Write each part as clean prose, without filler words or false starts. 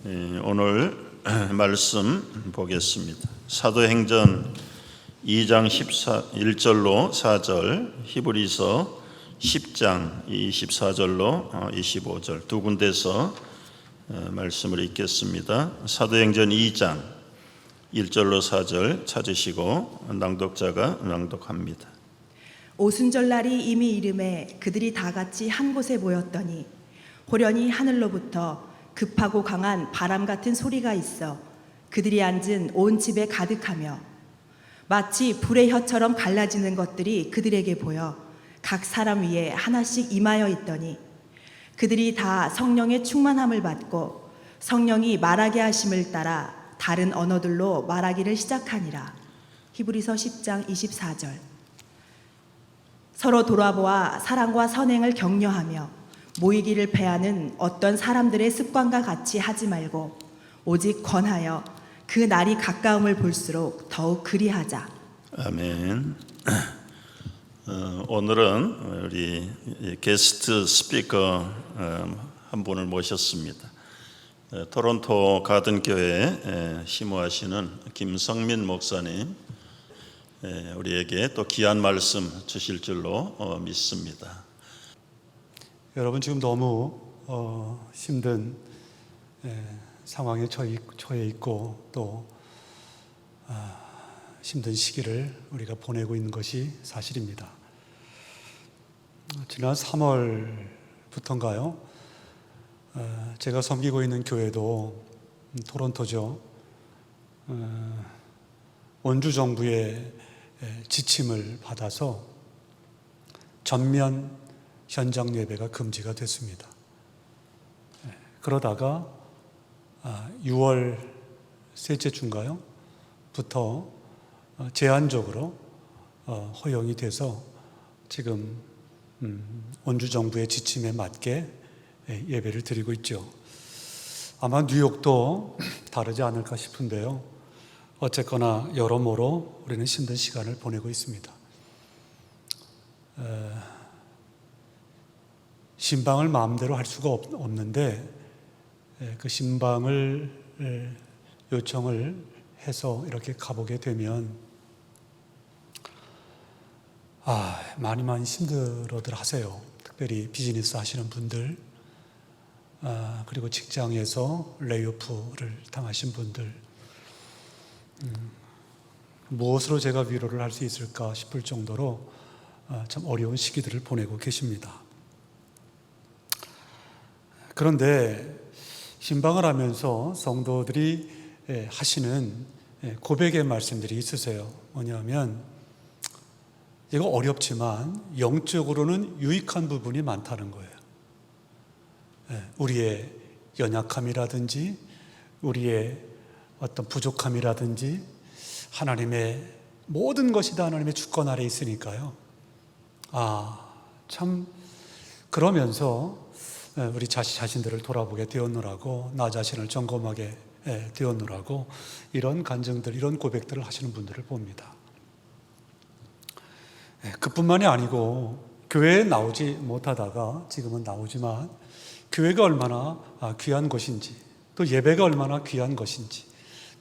오늘 말씀 보겠습니다. 사도행전 2장 1절로 4절, 히브리서 10장 24절로 25절 두 군데서 말씀을 읽겠습니다. 사도행전 2장 1절로 4절 찾으시고 낭독자가 낭독합니다. 오순절날이 이미 이름에 그들이 다 같이 한 곳에 모였더니 호련히 하늘로부터 급하고 강한 바람 같은 소리가 있어 그들이 앉은 온 집에 가득하며 마치 불의 혀처럼 갈라지는 것들이 그들에게 보여 각 사람 위에 하나씩 임하여 있더니 그들이 다 성령의 충만함을 받고 성령이 말하게 하심을 따라 다른 언어들로 말하기를 시작하니라. 히브리서 10장 24절. 서로 돌아보아 사랑과 선행을 격려하며 모이기를 패하는 어떤 사람들의 습관과 같이 하지 말고 오직 권하여 그 날이 가까움을 볼수록 더욱 그리하자. 아멘. 오늘은 우리 게스트 스피커 한 분을 모셨습니다. 토론토 가든교회에 심호하시는 김성민 목사님, 우리에게 또 귀한 말씀 주실 줄로 믿습니다. 여러분 지금 너무 힘든 상황에 처해 있고 또 힘든 시기를 우리가 보내고 있는 것이 사실입니다. 지난 3월부터인가요? 제가 섬기고 있는 교회도 토론토죠. 원주 정부의 지침을 받아서 전면 현장 예배가 금지가 됐습니다. 그러다가 6월 셋째 주인가요? 부터 제한적으로 허용이 돼서 지금 원주 정부의 지침에 맞게 예배를 드리고 있죠. 아마 뉴욕도 다르지 않을까 싶은데요. 어쨌거나 여러모로 우리는 힘든 시간을 보내고 있습니다. 신방을 마음대로 할 수가 없는데 그 신방을 요청을 해서 이렇게 가보게 되면 많이 힘들어들 하세요. 특별히 비즈니스 하시는 분들, 그리고 직장에서 레이오프를 당하신 분들, 무엇으로 제가 위로를 할 수 있을까 싶을 정도로 참 어려운 시기들을 보내고 계십니다. 그런데 신방을 하면서 성도들이 하시는 고백의 말씀들이 있으세요. 뭐냐면 이거 어렵지만 영적으로는 유익한 부분이 많다는 거예요. 우리의 연약함이라든지 우리의 어떤 부족함이라든지 하나님의 모든 것이 다 하나님의 주권 아래 있으니까요. 참 그러면서 우리 자신들을 돌아보게 되었노라고, 나 자신을 점검하게 되었노라고 이런 간증들, 이런 고백들을 하시는 분들을 봅니다. 그뿐만이 아니고 교회에 나오지 못하다가 지금은 나오지만 교회가 얼마나 귀한 것인지, 또 예배가 얼마나 귀한 것인지,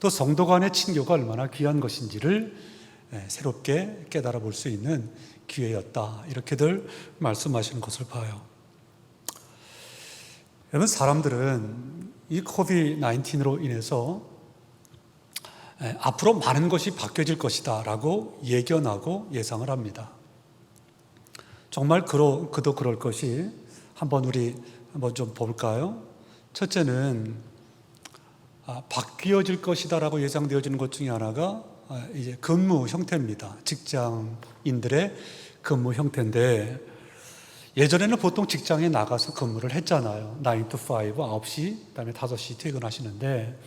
또 성도 간의 친교가 얼마나 귀한 것인지를 새롭게 깨달아 볼 수 있는 기회였다, 이렇게들 말씀하시는 것을 봐요. 여러분, 사람들은 이 코비드-19로 인해서 앞으로 많은 것이 바뀌어질 것이다 라고 예견하고 예상을 합니다. 정말 그도 그럴 것이 우리 한번 좀 볼까요? 첫째는 바뀌어질 것이다 라고 예상되어지는 것 중에 하나가 이제 근무 형태입니다. 직장인들의 근무 형태인데, 예전에는 보통 직장에 나가서 근무를 했잖아요. 9 to 5, 9시, 그다음에 5시 퇴근하시는데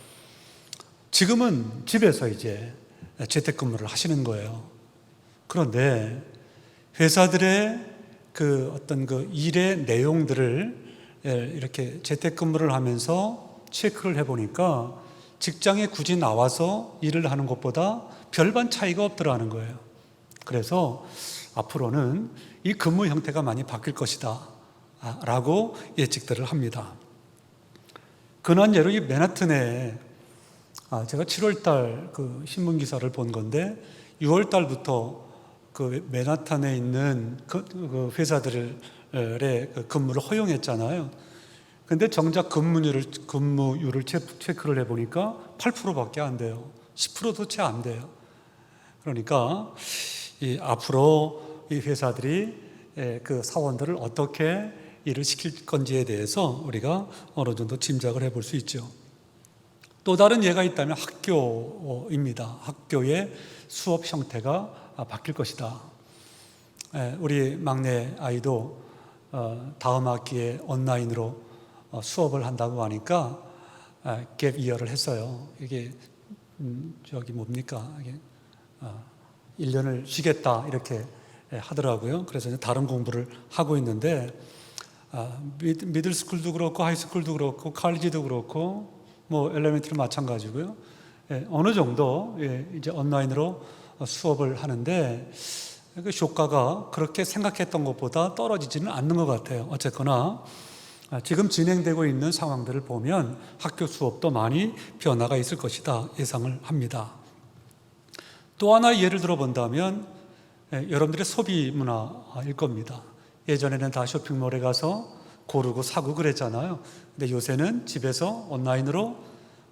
지금은 집에서 이제 재택근무를 하시는 거예요. 그런데 회사들의 어떤 일의 내용들을 이렇게 재택근무를 하면서 체크를 해보니까 직장에 굳이 나와서 일을 하는 것보다 별반 차이가 없더라는 거예요. 그래서 앞으로는 이 근무 형태가 많이 바뀔 것이다 라고 예측들을 합니다. 근한 예로 이 맨하튼에 제가 7월 달 그 신문 기사를 본 건데 6월 달부터 그 맨하탄에 있는 그 회사들의 그 근무를 허용했잖아요. 근데 정작 근무율을 체크를 해보니까 8%밖에 안 돼요. 10%도 채 안 돼요. 그러니까 앞으로 이 회사들이 그 사원들을 어떻게 일을 시킬 건지에 대해서 우리가 어느 정도 짐작을 해볼 수 있죠. 또 다른 예가 있다면 학교입니다. 학교의 수업 형태가 바뀔 것이다. 우리 막내 아이도 다음 학기에 온라인으로 수업을 한다고 하니까 갭 이어를 했어요. 이게 저기 뭡니까? 이게 1년을 쉬겠다 이렇게 하더라고요. 그래서 이제 다른 공부를 하고 있는데 미들스쿨도 그렇고 하이스쿨도 그렇고 칼리지도 그렇고 뭐 엘레멘터리 마찬가지고요. 어느 정도 이제 온라인으로 수업을 하는데 그 효과가 그렇게 생각했던 것보다 떨어지지는 않는 것 같아요. 어쨌거나 지금 진행되고 있는 상황들을 보면 학교 수업도 많이 변화가 있을 것이다 예상을 합니다. 또 하나 예를 들어 본다면 여러분들의 소비 문화일 겁니다. 예전에는 다 쇼핑몰에 가서 고르고 사고 그랬잖아요. 근데 요새는 집에서 온라인으로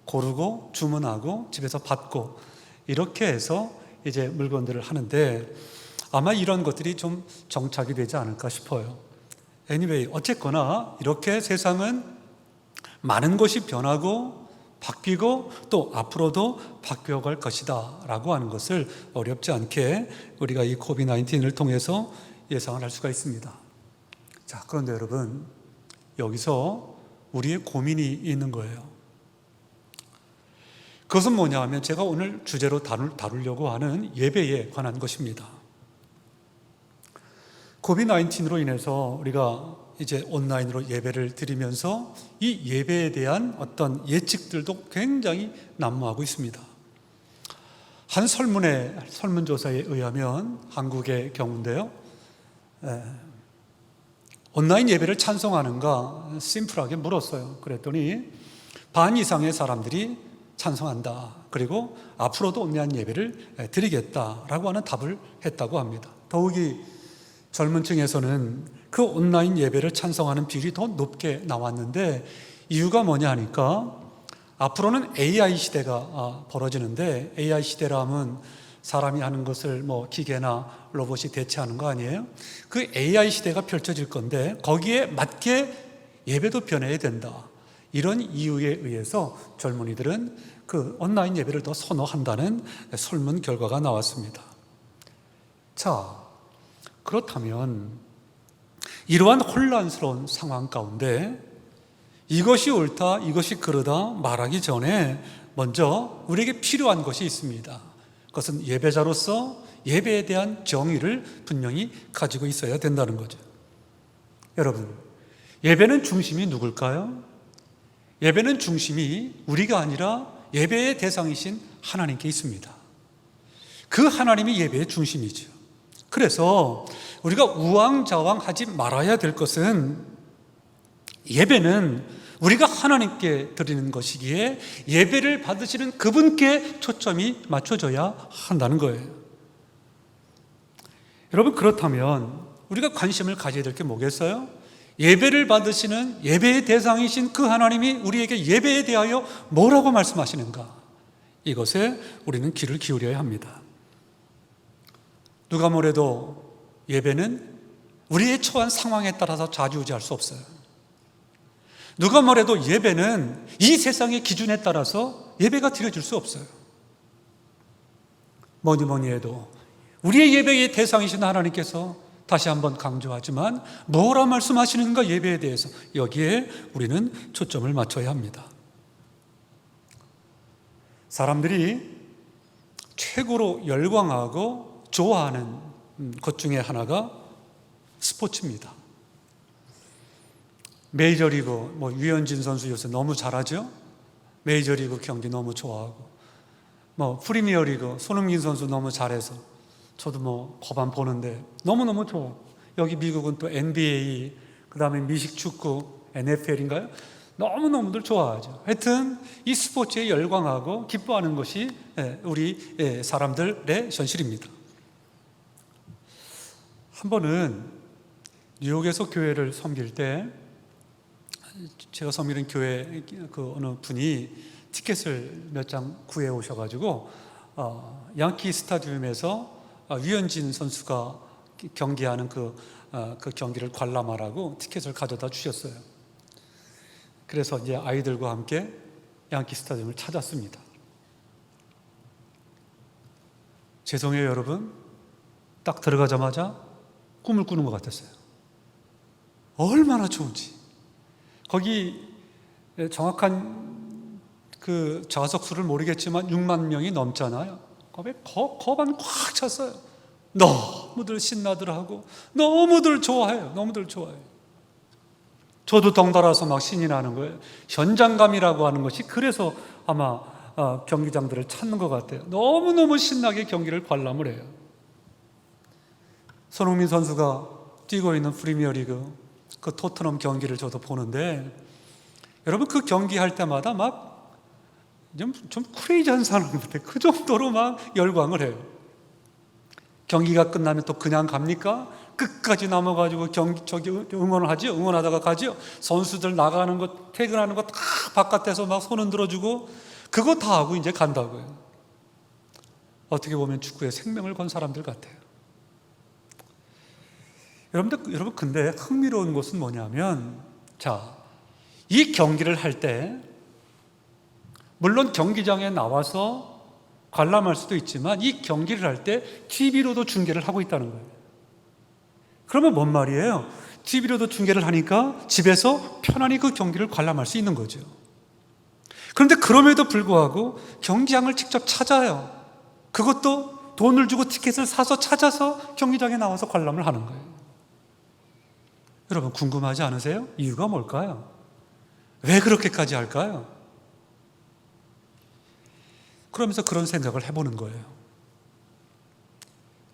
고르고 주문하고 집에서 받고 이렇게 해서 이제 물건들을 하는데 아마 이런 것들이 좀 정착이 되지 않을까 싶어요. Anyway, 어쨌거나 이렇게 세상은 많은 것이 변하고 바뀌고 또 앞으로도 바뀌어갈 것이다 라고 하는 것을 어렵지 않게 우리가 이 코비드-19을 통해서 예상을 할 수가 있습니다. 자, 그런데 여러분 여기서 우리의 고민이 있는 거예요. 그것은 뭐냐 하면 제가 오늘 주제로 다루려고 하는 예배에 관한 것입니다. 코비드-19로 인해서 우리가 이제 온라인으로 예배를 드리면서 이 예배에 대한 어떤 예측들도 굉장히 난무하고 있습니다. 한 설문조사에 의하면 한국의 경우인데요. 온라인 예배를 찬성하는가 심플하게 물었어요. 그랬더니 반 이상의 사람들이 찬성한다. 그리고 앞으로도 온라인 예배를 드리겠다라고 하는 답을 했다고 합니다. 더욱이 젊은 층에서는 그 온라인 예배를 찬성하는 비율이 더 높게 나왔는데 이유가 뭐냐 하니까 앞으로는 AI 시대가 벌어지는데 AI 시대라면 사람이 하는 것을 뭐 기계나 로봇이 대체하는 거 아니에요? 그 AI 시대가 펼쳐질 건데 거기에 맞게 예배도 변해야 된다. 이런 이유에 의해서 젊은이들은 그 온라인 예배를 더 선호한다는 설문 결과가 나왔습니다. 자, 그렇다면 이러한 혼란스러운 상황 가운데 이것이 옳다, 이것이 그르다 말하기 전에 먼저 우리에게 필요한 것이 있습니다. 그것은 예배자로서 예배에 대한 정의를 분명히 가지고 있어야 된다는 거죠. 여러분, 예배는 중심이 누굴까요? 예배는 중심이 우리가 아니라 예배의 대상이신 하나님께 있습니다. 그 하나님이 예배의 중심이죠. 그래서 우리가 우왕좌왕하지 말아야 될 것은 예배는 우리가 하나님께 드리는 것이기에 예배를 받으시는 그분께 초점이 맞춰져야 한다는 거예요. 여러분, 그렇다면 우리가 관심을 가져야 될 게 뭐겠어요? 예배를 받으시는 예배의 대상이신 그 하나님이 우리에게 예배에 대하여 뭐라고 말씀하시는가? 이것에 우리는 귀를 기울여야 합니다. 누가 뭐래도 예배는 우리의 처한 상황에 따라서 좌지우지할 수 없어요. 누가 뭐래도 예배는 이 세상의 기준에 따라서 예배가 드려질 수 없어요. 뭐니 해도 우리의 예배의 대상이신 하나님께서 다시 한번 강조하지만 뭐라 말씀하시는가 예배에 대해서 여기에 우리는 초점을 맞춰야 합니다. 사람들이 최고로 열광하고 좋아하는 것 중에 하나가 스포츠입니다. 메이저리그 유현진 선수 요새 너무 잘하죠. 메이저리그 경기 너무 좋아하고 프리미어리그 손흥민 선수 너무 잘해서 저도 거반 보는데 너무너무 좋아. 여기 미국은 또 NBA, 그 다음에 미식 축구, NFL인가요? 너무너무들 좋아하죠. 하여튼 이 스포츠에 열광하고 기뻐하는 것이 우리 사람들의 현실입니다. 한 번은 뉴욕에서 교회를 섬길 때 제가 섬기는 교회 그 어느 분이 티켓을 몇 장 구해 오셔가지고 양키 스타디움에서 류현진 선수가 경기하는 그 경기를 관람하라고 티켓을 가져다 주셨어요. 그래서 이제 아이들과 함께 양키 스타디움을 찾았습니다. 죄송해요, 여러분. 딱 들어가자마자 꿈을 꾸는 것 같았어요. 얼마나 좋은지. 거기 정확한 그 좌석 수를 모르겠지만 6만 명이 넘잖아요. 거반 꽉 찼어요. 너무들 신나더라고. 너무들 좋아해요. 너무들 좋아해요. 저도 덩달아서 막 신이 나는 거예요. 현장감이라고 하는 것이 그래서 아마 경기장들을 찾는 것 같아요. 너무너무 신나게 경기를 관람을 해요. 손흥민 선수가 뛰고 있는 프리미어리그 그 토트넘 경기를 저도 보는데 여러분 그 경기할 때마다 막 좀 크레이지한 사람 같아요. 그 정도로 막 열광을 해요. 경기가 끝나면 또 그냥 갑니까? 끝까지 남아가지고 저기 응원을 하죠. 응원하다가 가죠. 선수들 나가는 것, 퇴근하는 것 다 바깥에서 막 손 흔들어주고 그거 다 하고 이제 간다고요. 어떻게 보면 축구에 생명을 건 사람들 같아요. 여러분 근데 흥미로운 것은 뭐냐면 이 경기를 할 때 물론 경기장에 나와서 관람할 수도 있지만 이 경기를 할 때 TV로도 중계를 하고 있다는 거예요. 그러면 뭔 말이에요? TV로도 중계를 하니까 집에서 편안히 그 경기를 관람할 수 있는 거죠. 그런데 그럼에도 불구하고 경기장을 직접 찾아요. 그것도 돈을 주고 티켓을 사서 찾아서 경기장에 나와서 관람을 하는 거예요. 여러분 궁금하지 않으세요? 이유가 뭘까요? 왜 그렇게까지 할까요? 그러면서 그런 생각을 해보는 거예요.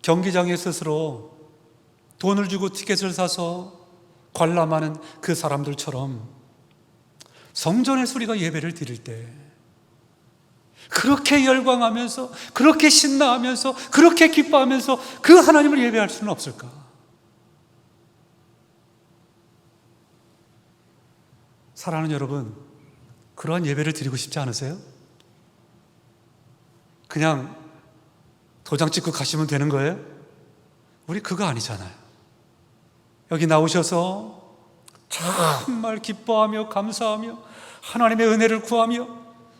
경기장에 스스로 돈을 주고 티켓을 사서 관람하는 그 사람들처럼 성전에서 우리가 예배를 드릴 때 그렇게 열광하면서 그렇게 신나하면서 그렇게 기뻐하면서 그 하나님을 예배할 수는 없을까? 사랑하는 여러분, 그러한 예배를 드리고 싶지 않으세요? 그냥 도장 찍고 가시면 되는 거예요? 우리 그거 아니잖아요. 여기 나오셔서 정말 기뻐하며 감사하며 하나님의 은혜를 구하며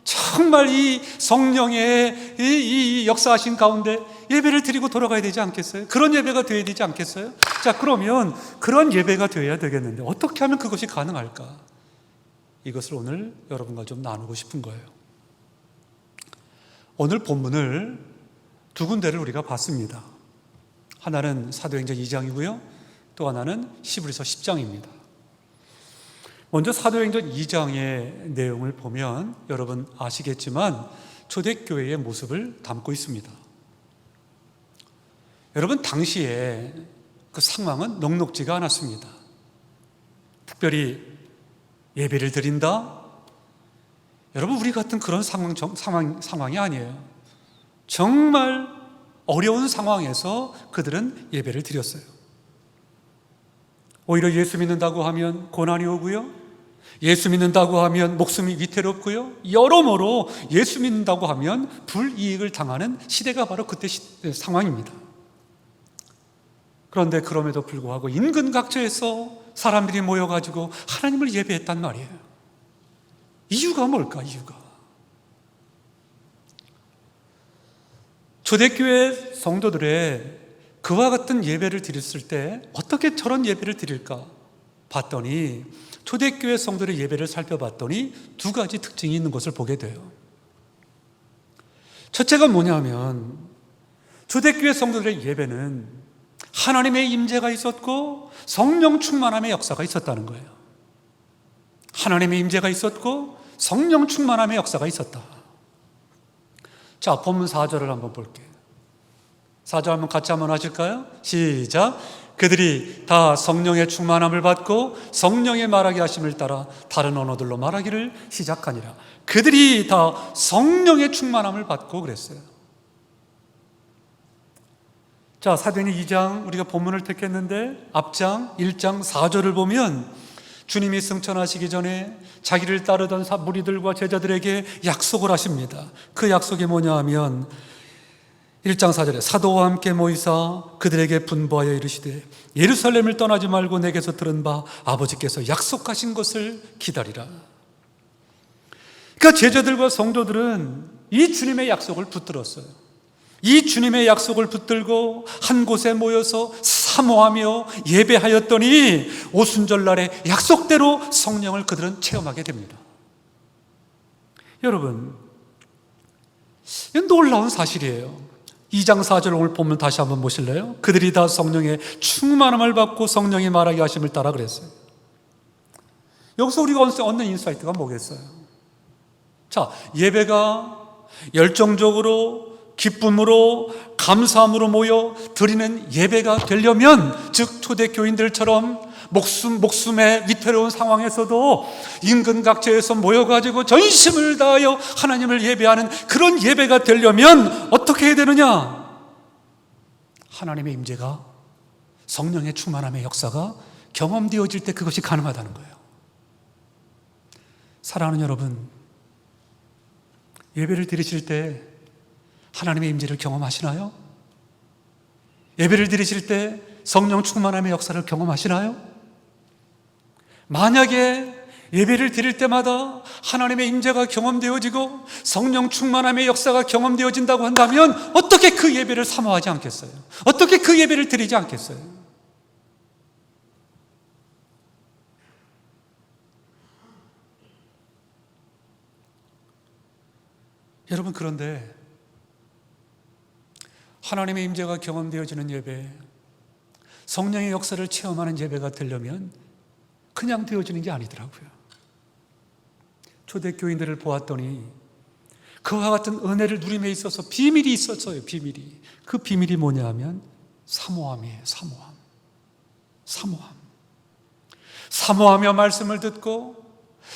정말 이 성령의 이 역사하신 가운데 예배를 드리고 돌아가야 되지 않겠어요? 그런 예배가 되어야 되지 않겠어요? 자, 그러면 그런 예배가 되어야 되겠는데 어떻게 하면 그것이 가능할까? 이것을 오늘 여러분과 좀 나누고 싶은 거예요. 오늘 본문을 두 군데를 우리가 봤습니다. 하나는 사도행전 2장이고요. 또 하나는 히브리서 10장입니다. 먼저 사도행전 2장의 내용을 보면 여러분 아시겠지만 초대교회의 모습을 담고 있습니다. 여러분 당시에 그 상황은 녹록지가 않았습니다. 특별히 예배를 드린다? 여러분 우리 같은 그런 상황이 아니에요. 정말 어려운 상황에서 그들은 예배를 드렸어요. 오히려 예수 믿는다고 하면 고난이 오고요. 예수 믿는다고 하면 목숨이 위태롭고요. 여러모로 예수 믿는다고 하면 불이익을 당하는 시대가 바로 그때 상황입니다. 그런데 그럼에도 불구하고 인근 각처에서 사람들이 모여가지고 하나님을 예배했단 말이에요. 이유가 뭘까? 이유가 초대교회 성도들의 그와 같은 예배를 드렸을 때 어떻게 저런 예배를 드릴까 봤더니 초대교회 성도들의 예배를 살펴봤더니 두 가지 특징이 있는 것을 보게 돼요. 첫째가 뭐냐면 초대교회 성도들의 예배는 하나님의 임재가 있었고 성령 충만함의 역사가 있었다는 거예요. 하나님의 임재가 있었고 성령 충만함의 역사가 있었다. 자, 본문 4절을 한번 볼게요. 4절 한번 같이 한번 하실까요? 시작. 그들이 다 성령의 충만함을 받고 성령의 말하게 하심을 따라 다른 언어들로 말하기를 시작하니라. 그들이 다 성령의 충만함을 받고 그랬어요. 자, 사도행전 2장 우리가 본문을 택했는데 앞장 1장 4절을 보면 주님이 승천하시기 전에 자기를 따르던 무리들과 제자들에게 약속을 하십니다. 그 약속이 뭐냐 하면 1장 4절에 사도와 함께 모이사 그들에게 분부하여 이르시되 예루살렘을 떠나지 말고 내게서 들은 바 아버지께서 약속하신 것을 기다리라. 그러니까 제자들과 성도들은 이 주님의 약속을 붙들었어요. 이 주님의 약속을 붙들고 한 곳에 모여서 사모하며 예배하였더니 오순절날에 약속대로 성령을 그들은 체험하게 됩니다. 여러분, 이건 놀라운 사실이에요. 2장 4절 오늘 보면 다시 한번 보실래요? 그들이 다 성령의 충만함을 받고 성령이 말하게 하심을 따라 그랬어요. 여기서 우리가 얻는 인사이트가 뭐겠어요? 자, 예배가 열정적으로 기쁨으로 감사함으로 모여 드리는 예배가 되려면, 즉 초대교인들처럼 목숨의 위태로운 상황에서도 인근 각지에서 모여가지고 전심을 다하여 하나님을 예배하는 그런 예배가 되려면 어떻게 해야 되느냐? 하나님의 임재가, 성령의 충만함의 역사가 경험되어질 때 그것이 가능하다는 거예요. 사랑하는 여러분, 예배를 드리실 때 하나님의 임재를 경험하시나요? 예배를 드리실 때 성령 충만함의 역사를 경험하시나요? 만약에 예배를 드릴 때마다 하나님의 임재가 경험되어지고 성령 충만함의 역사가 경험되어진다고 한다면 어떻게 그 예배를 사모하지 않겠어요? 어떻게 그 예배를 드리지 않겠어요? 여러분, 그런데 하나님의 임재가 경험되어지는 예배, 성령의 역사를 체험하는 예배가 되려면 그냥 되어지는 게 아니더라고요. 초대교인들을 보았더니 그와 같은 은혜를 누림에 있어서 비밀이 있었어요. 비밀이. 그 비밀이 뭐냐 하면 사모함이에요. 사모하며 말씀을 듣고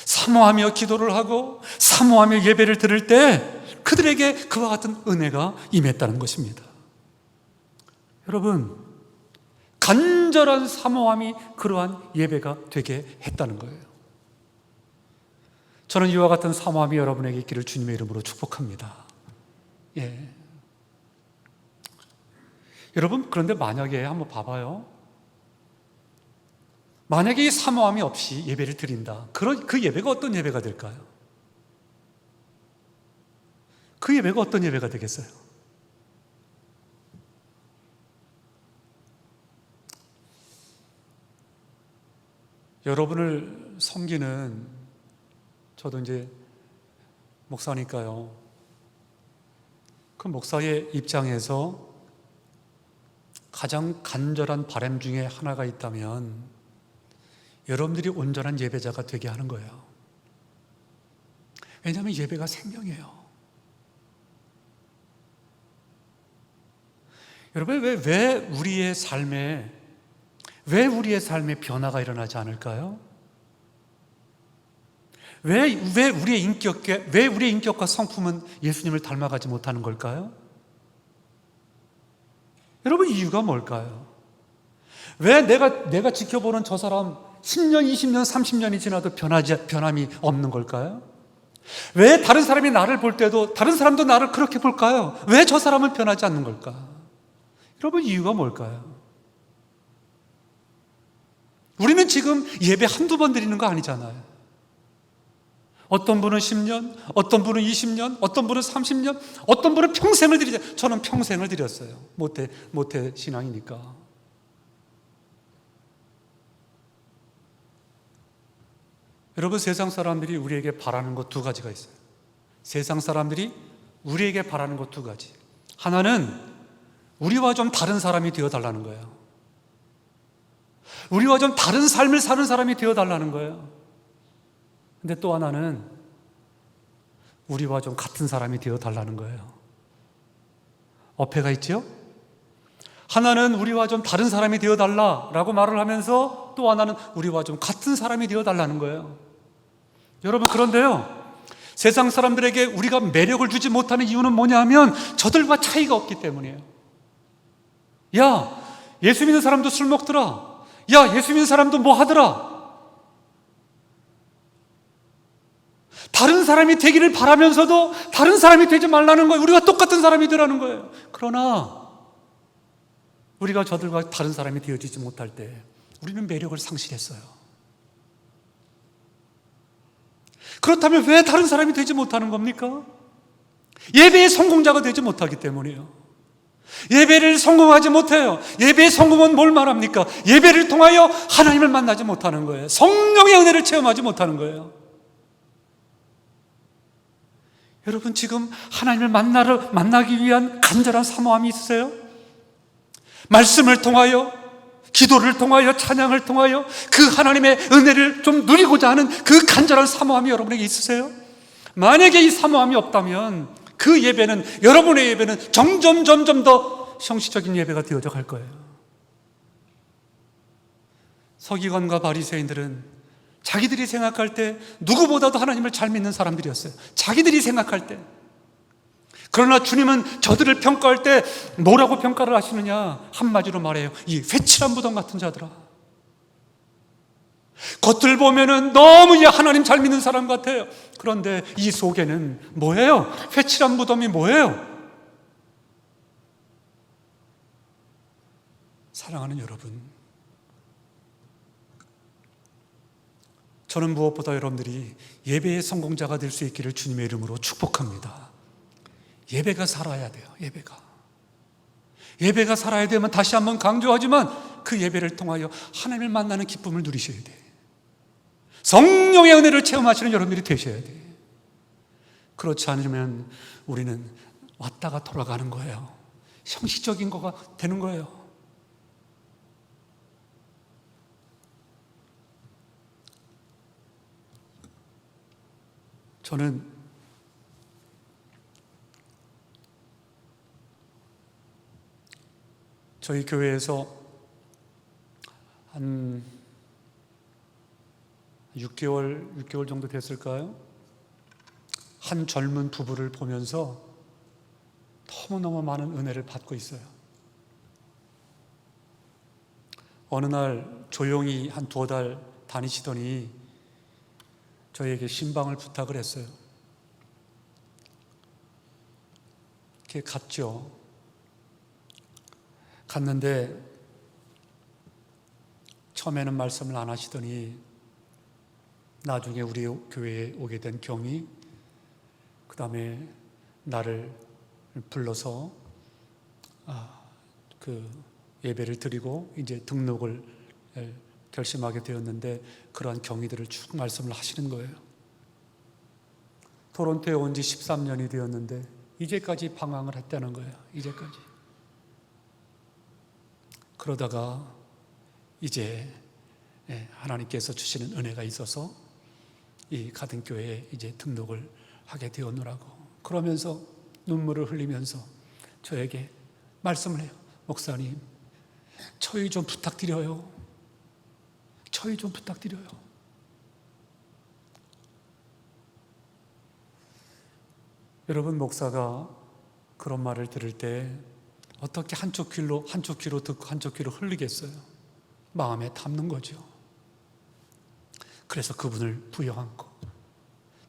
사모하며 기도를 하고 사모하며 예배를 드릴 때 그들에게 그와 같은 은혜가 임했다는 것입니다. 여러분, 간절한 사모함이 그러한 예배가 되게 했다는 거예요. 저는 이와 같은 사모함이 여러분에게 있기를 주님의 이름으로 축복합니다. 예. 여러분, 그런데 만약에 한번 봐봐요. 만약에 이 사모함이 없이 예배를 드린다. 그 예배가 어떤 예배가 될까요? 그 예배가 어떤 예배가 되겠어요? 여러분을 섬기는, 저도 이제 목사니까요. 그 목사의 입장에서 가장 간절한 바람 중에 하나가 있다면 여러분들이 온전한 예배자가 되게 하는 거예요. 왜냐하면 예배가 생명이에요. 여러분, 왜 우리의 삶에 변화가 일어나지 않을까요? 왜 우리의 인격과 성품은 예수님을 닮아가지 못하는 걸까요? 여러분, 이유가 뭘까요? 왜 내가 지켜보는 저 사람 10년, 20년, 30년이 지나도 변함이 없는 걸까요? 왜 다른 사람이 나를 볼 때도 다른 사람도 나를 그렇게 볼까요? 왜 저 사람은 변하지 않는 걸까? 여러분, 이유가 뭘까요? 우리는 지금 예배 한두 번 드리는 거 아니잖아요. 어떤 분은 10년, 어떤 분은 20년, 어떤 분은 30년, 어떤 분은 평생을 드리죠. 저는 평생을 드렸어요. 모태 신앙이니까. 여러분, 세상 사람들이 우리에게 바라는 것 두 가지가 있어요. 세상 사람들이 우리에게 바라는 것 두 가지. 하나는 우리와 좀 다른 사람이 되어달라는 거예요. 우리와 좀 다른 삶을 사는 사람이 되어달라는 거예요. 근데 또 하나는 우리와 좀 같은 사람이 되어달라는 거예요. 어폐가 있죠? 하나는 우리와 좀 다른 사람이 되어달라라고 말을 하면서 또 하나는 우리와 좀 같은 사람이 되어달라는 거예요. 여러분, 그런데요, 세상 사람들에게 우리가 매력을 주지 못하는 이유는 뭐냐 하면 저들과 차이가 없기 때문이에요. 야, 예수 믿는 사람도 술 먹더라. 야, 예수 믿는 사람도 뭐 하더라. 다른 사람이 되기를 바라면서도 다른 사람이 되지 말라는 거예요. 우리가 똑같은 사람이 되라는 거예요. 그러나 우리가 저들과 다른 사람이 되어지지 못할 때 우리는 매력을 상실했어요. 그렇다면 왜 다른 사람이 되지 못하는 겁니까? 예배의 성공자가 되지 못하기 때문이에요. 예배를 성공하지 못해요. 예배의 성공은 뭘 말합니까? 예배를 통하여 하나님을 만나지 못하는 거예요. 성령의 은혜를 체험하지 못하는 거예요. 여러분, 지금 하나님을 만나기 위한 간절한 사모함이 있으세요? 말씀을 통하여, 기도를 통하여, 찬양을 통하여 그 하나님의 은혜를 좀 누리고자 하는 그 간절한 사모함이 여러분에게 있으세요? 만약에 이 사모함이 없다면 그 예배는, 여러분의 예배는 점점 더 형식적인 예배가 되어져 갈 거예요. 서기관과 바리새인들은 자기들이 생각할 때 누구보다도 하나님을 잘 믿는 사람들이었어요. 자기들이 생각할 때. 그러나 주님은 저들을 평가할 때 뭐라고 평가를 하시느냐? 한마디로 말해요. 이 회칠한 무덤 같은 자들아. 겉을 보면은 너무 하나님 잘 믿는 사람 같아요. 그런데 이 속에는 뭐예요? 회칠한 무덤이 뭐예요? 사랑하는 여러분, 저는 무엇보다 여러분들이 예배의 성공자가 될 수 있기를 주님의 이름으로 축복합니다. 예배가 살아야 돼요. 예배가 살아야 되면 다시 한번 강조하지만 그 예배를 통하여 하나님을 만나는 기쁨을 누리셔야 돼요. 성령의 은혜를 체험하시는 여러분들이 되셔야 돼요. 그렇지 않으면 우리는 왔다가 돌아가는 거예요. 형식적인 거가 되는 거예요. 저는 저희 교회에서 한 6개월 정도 됐을까요? 한 젊은 부부를 보면서 너무너무 많은 은혜를 받고 있어요. 어느 날 조용히 한 2달 다니시더니 저에게 신방을 부탁을 했어요. 이렇게 갔죠. 갔는데 처음에는 말씀을 안 하시더니 나중에 우리 교회에 오게 된 경위, 그 다음에 나를 불러서 그 예배를 드리고 이제 등록을 결심하게 되었는데 그러한 경위들을 쭉 말씀을 하시는 거예요. 토론토에 온 지 13년이 되었는데 이제까지 방황을 했다는 거예요. 이제까지. 그러다가 이제 하나님께서 주시는 은혜가 있어서 이 가든교회에 이제 등록을 하게 되었노라고. 그러면서 눈물을 흘리면서 저에게 말씀을 해요. 목사님, 저희 좀 부탁드려요. 저희 좀 부탁드려요. 여러분, 목사가 그런 말을 들을 때 어떻게 한쪽 귀로 듣고 한쪽 귀로 흘리겠어요? 마음에 담는 거죠. 그래서 그분을 부여한 거.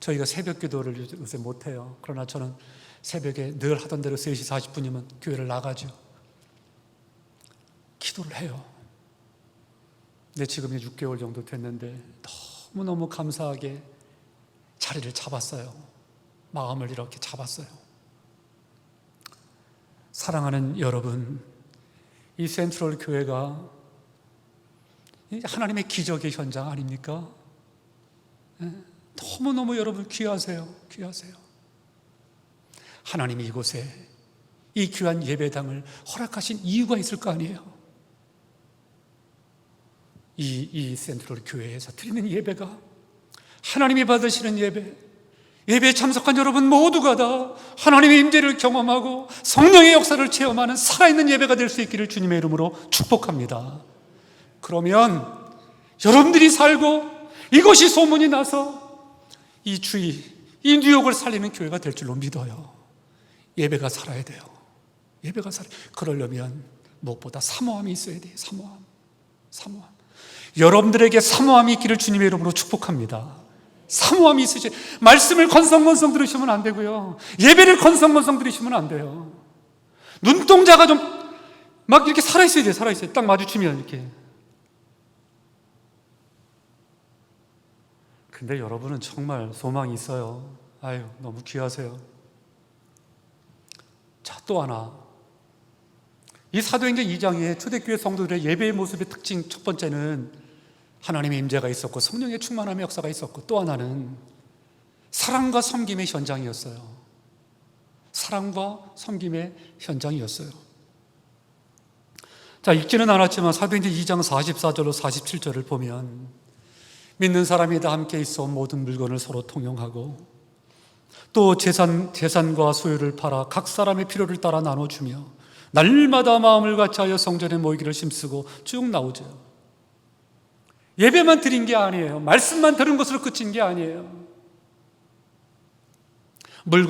저희가 새벽 기도를 요새 못해요. 그러나 저는 새벽에 늘 하던 대로 3시 40분이면 교회를 나가죠. 기도를 해요. 근데 지금 6개월 정도 됐는데 너무너무 감사하게 자리를 잡았어요. 마음을 이렇게 잡았어요. 사랑하는 여러분, 이 센트럴 교회가 하나님의 기적의 현장 아닙니까? 너무너무 여러분 귀하세요. 하나님이 이곳에 이 귀한 예배당을 허락하신 이유가 있을 거 아니에요. 이 센트럴 교회에서 드리는 예배가 하나님이 받으시는 예배, 예배에 참석한 여러분 모두가 다 하나님의 임재를 경험하고 성령의 역사를 체험하는 살아있는 예배가 될 수 있기를 주님의 이름으로 축복합니다. 그러면 여러분들이 살고 이것이 소문이 나서 이 주의, 이 뉴욕을 살리는 교회가 될 줄로 믿어요. 예배가 살아야 돼요. 예배가 살아야 돼요. 그러려면 무엇보다 사모함이 있어야 돼요. 사모함. 여러분들에게 사모함이 있기를 주님의 이름으로 축복합니다. 사모함이 있으시. 말씀을 건성건성 들으시면 안 되고요. 예배를 건성건성 들으시면 안 돼요. 눈동자가 좀 막 이렇게 살아있어야 돼요. 살아있어요. 딱 마주치면 이렇게. 근데 여러분은 정말 소망이 있어요. 아유, 너무 귀하세요. 자, 또 하나. 이 사도행전 2장에 초대교회 성도들의 예배의 모습의 특징 첫 번째는 하나님의 임재가 있었고 성령의 충만함의 역사가 있었고, 또 하나는 사랑과 섬김의 현장이었어요. 사랑과 섬김의 현장이었어요. 자, 읽지는 않았지만 사도행전 2장 44절로 47절을 보면 믿는 사람이 다 함께 있어 모든 물건을 서로 통용하고 또 재산과 소유를 팔아 각 사람의 필요를 따라 나눠주며 날마다 마음을 같이하여 성전에 모이기를 힘쓰고 쭉 나오죠. 예배만 드린 게 아니에요. 말씀만 들은 것으로 그친 게 아니에요.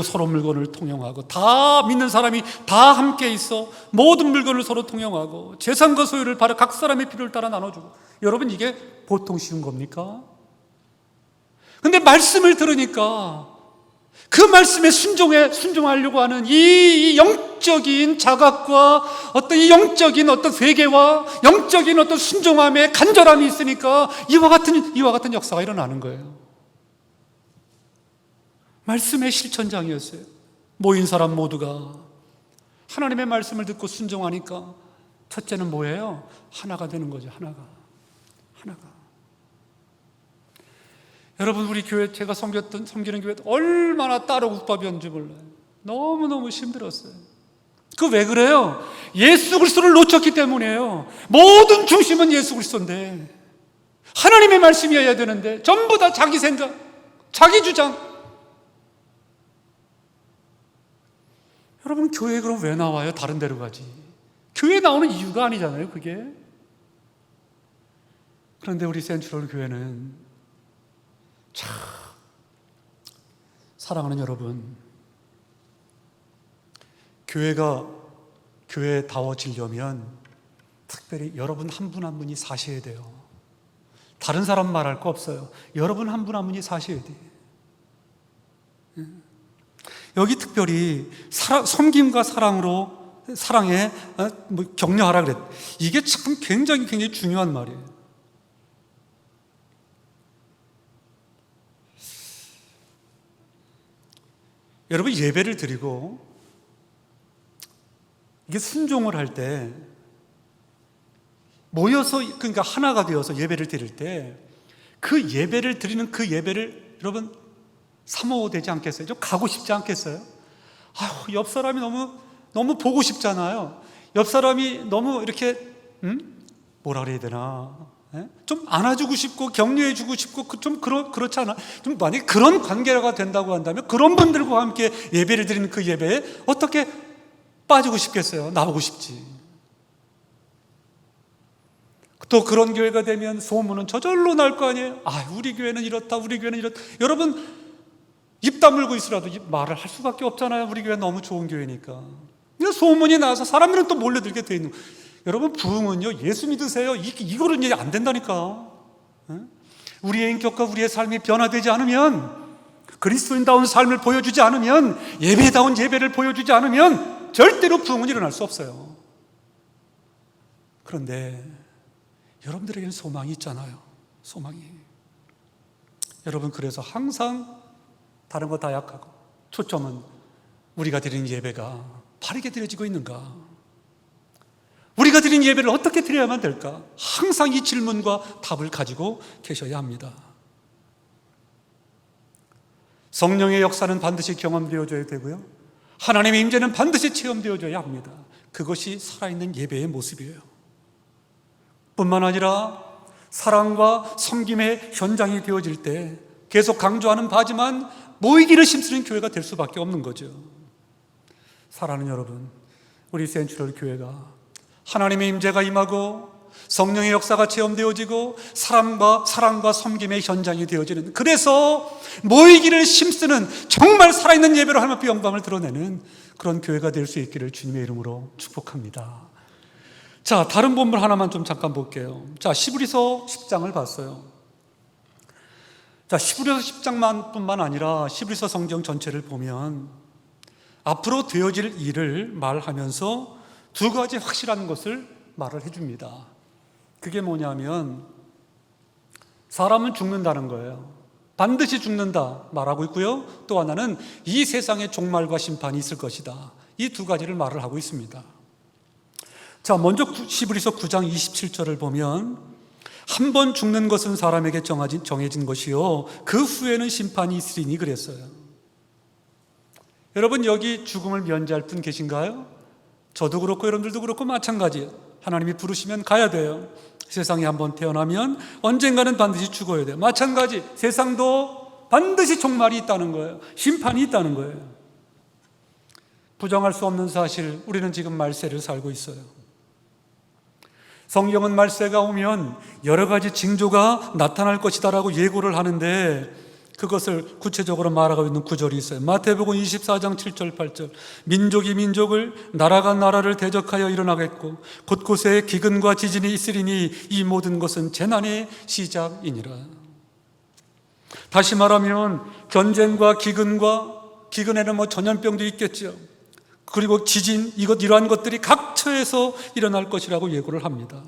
서로 물건을 통용하고, 다 믿는 사람이 다 함께 있어 모든 물건을 서로 통용하고 재산과 소유를 바로 각 사람의 필요를 따라 나눠주고. 여러분, 이게 보통 쉬운 겁니까? 근데 말씀을 들으니까 그 말씀에 순종하려고 하는 이 영적인 자각과 어떤 이 영적인 어떤 회개와 영적인 어떤 순종함의 간절함이 있으니까 이와 같은 역사가 일어나는 거예요. 말씀의 실천장이었어요. 모인 사람 모두가 하나님의 말씀을 듣고 순종하니까 첫째는 뭐예요? 하나가 되는 거죠. 하나가. 여러분, 우리 교회, 제가 섬기는 교회 얼마나 따로 국밥이었는지 몰라요. 너무너무 힘들었어요. 그 왜 그래요? 예수 그리스도를 놓쳤기 때문이에요. 모든 중심은 예수 그리스도인데, 하나님의 말씀이어야 되는데 전부 다 자기 생각, 자기 주장. 여러분, 교회에 그럼 왜 나와요? 다른 데로 가지. 교회에 나오는 이유가 아니잖아요, 그게. 그런데 우리 센트럴 교회는 참, 사랑하는 여러분, 교회가 교회다워지려면 특별히 여러분 한 분 한 분이 사셔야 돼요. 다른 사람 말할 거 없어요. 여러분 한 분 한 분이 사셔야 돼요. 여기 특별히 섬김과 사랑에 격려하라 그랬. 이게 참 굉장히 중요한 말이에요. 여러분, 예배를 드리고 이게 순종을 할 때 모여서, 그러니까 하나가 되어서 예배를 드릴 때 그 예배를 드리는 그 예배를 여러분 사모되지 않겠어요? 좀 가고 싶지 않겠어요? 아유, 옆 사람이 너무 보고 싶잖아요. 옆 사람이 너무 이렇게 뭐라 그래야 되나? 좀 안아주고 싶고 격려해주고 싶고 좀 그렇지 않아? 좀 만약에 그런 관계가 된다고 한다면 그런 분들과 함께 예배를 드리는 그 예배에 어떻게 빠지고 싶겠어요? 나오고 싶지. 또 그런 교회가 되면 소문은 저절로 날 거 아니에요? 아, 우리 교회는 이렇다, 우리 교회는 이렇다. 여러분, 입 다물고 있으라도 말을 할 수밖에 없잖아요. 우리 교회 너무 좋은 교회니까. 소문이 나서 사람들은 또 몰려들게 돼 있는 거예요. 여러분, 부흥은요, 예수 믿으세요. 이거는 이제 안 된다니까. 우리의 인격과 우리의 삶이 변화되지 않으면, 그리스도인다운 삶을 보여주지 않으면, 예배다운 예배를 보여주지 않으면 절대로 부흥은 일어날 수 없어요. 그런데 여러분들에게는 소망이 있잖아요. 소망이. 여러분, 그래서 항상 다른 거 다 약하고 초점은 우리가 드리는 예배가 바르게 드려지고 있는가? 우리가 드린 예배를 어떻게 드려야만 될까? 항상 이 질문과 답을 가지고 계셔야 합니다. 성령의 역사는 반드시 경험되어져야 되고요, 하나님의 임재는 반드시 체험되어져야 합니다. 그것이 살아있는 예배의 모습이에요. 뿐만 아니라 사랑과 섬김의 현장이 되어질 때 계속 강조하는 바지만 모이기를 힘쓰는 교회가 될 수밖에 없는 거죠. 사랑하는 여러분, 우리 센츄럴 교회가 하나님의 임재가 임하고 성령의 역사가 체험되어지고 사랑과 섬김의 현장이 되어지는, 그래서 모이기를 힘쓰는 정말 살아있는 예배로 하나님 앞에 영광을 드러내는 그런 교회가 될 수 있기를 주님의 이름으로 축복합니다. 자, 다른 본문 하나만 좀 잠깐 볼게요. 자, 히브리서 10장을 봤어요. 자, 히브리서 10장만 뿐만 아니라 히브리서 성경 전체를 보면 앞으로 되어질 일을 말하면서 두 가지 확실한 것을 말을 해줍니다. 그게 뭐냐면 사람은 죽는다는 거예요. 반드시 죽는다 말하고 있고요. 또 하나는 이 세상에 종말과 심판이 있을 것이다. 이 두 가지를 말을 하고 있습니다. 자, 먼저 히브리서 9장 27절을 보면 한 번 죽는 것은 사람에게 정해진 것이요 그 후에는 심판이 있으리니 그랬어요. 여러분, 여기 죽음을 면제할 분 계신가요? 저도 그렇고 여러분들도 그렇고 마찬가지예요. 하나님이 부르시면 가야 돼요. 세상에 한번 태어나면 언젠가는 반드시 죽어야 돼요. 마찬가지, 세상도 반드시 종말이 있다는 거예요. 심판이 있다는 거예요. 부정할 수 없는 사실, 우리는 지금 말세를 살고 있어요. 성경은 말세가 오면 여러 가지 징조가 나타날 것이다라고 예고를 하는데 그것을 구체적으로 말하고 있는 구절이 있어요. 마태복음 24장 7절 8절 민족이 민족을, 나라가 나라를 대적하여 일어나겠고 곳곳에 기근과 지진이 있으리니 이 모든 것은 재난의 시작이니라. 다시 말하면 전쟁과 기근에는 뭐 전염병도 있겠죠. 그리고 지진, 이러한 것들이 각처에서 일어날 것이라고 예고를 합니다.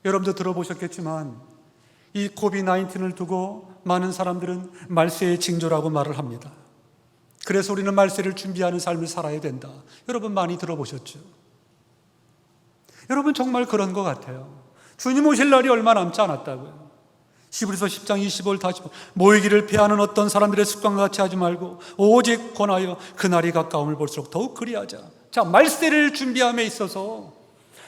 여러분도 들어보셨겠지만 이 코비드-19을 두고 많은 사람들은 말세의 징조라고 말을 합니다. 그래서 우리는 말세를 준비하는 삶을 살아야 된다. 여러분 많이 들어보셨죠? 여러분 정말 그런 것 같아요. 주님 오실 날이 얼마 남지 않았다고요. 히브리서 10장 25절 다시 모이기를 피하는 어떤 사람들의 습관과 같이 하지 말고 오직 권하여 그날이 가까움을 볼수록 더욱 그리하자. 자, 말세를 준비함에 있어서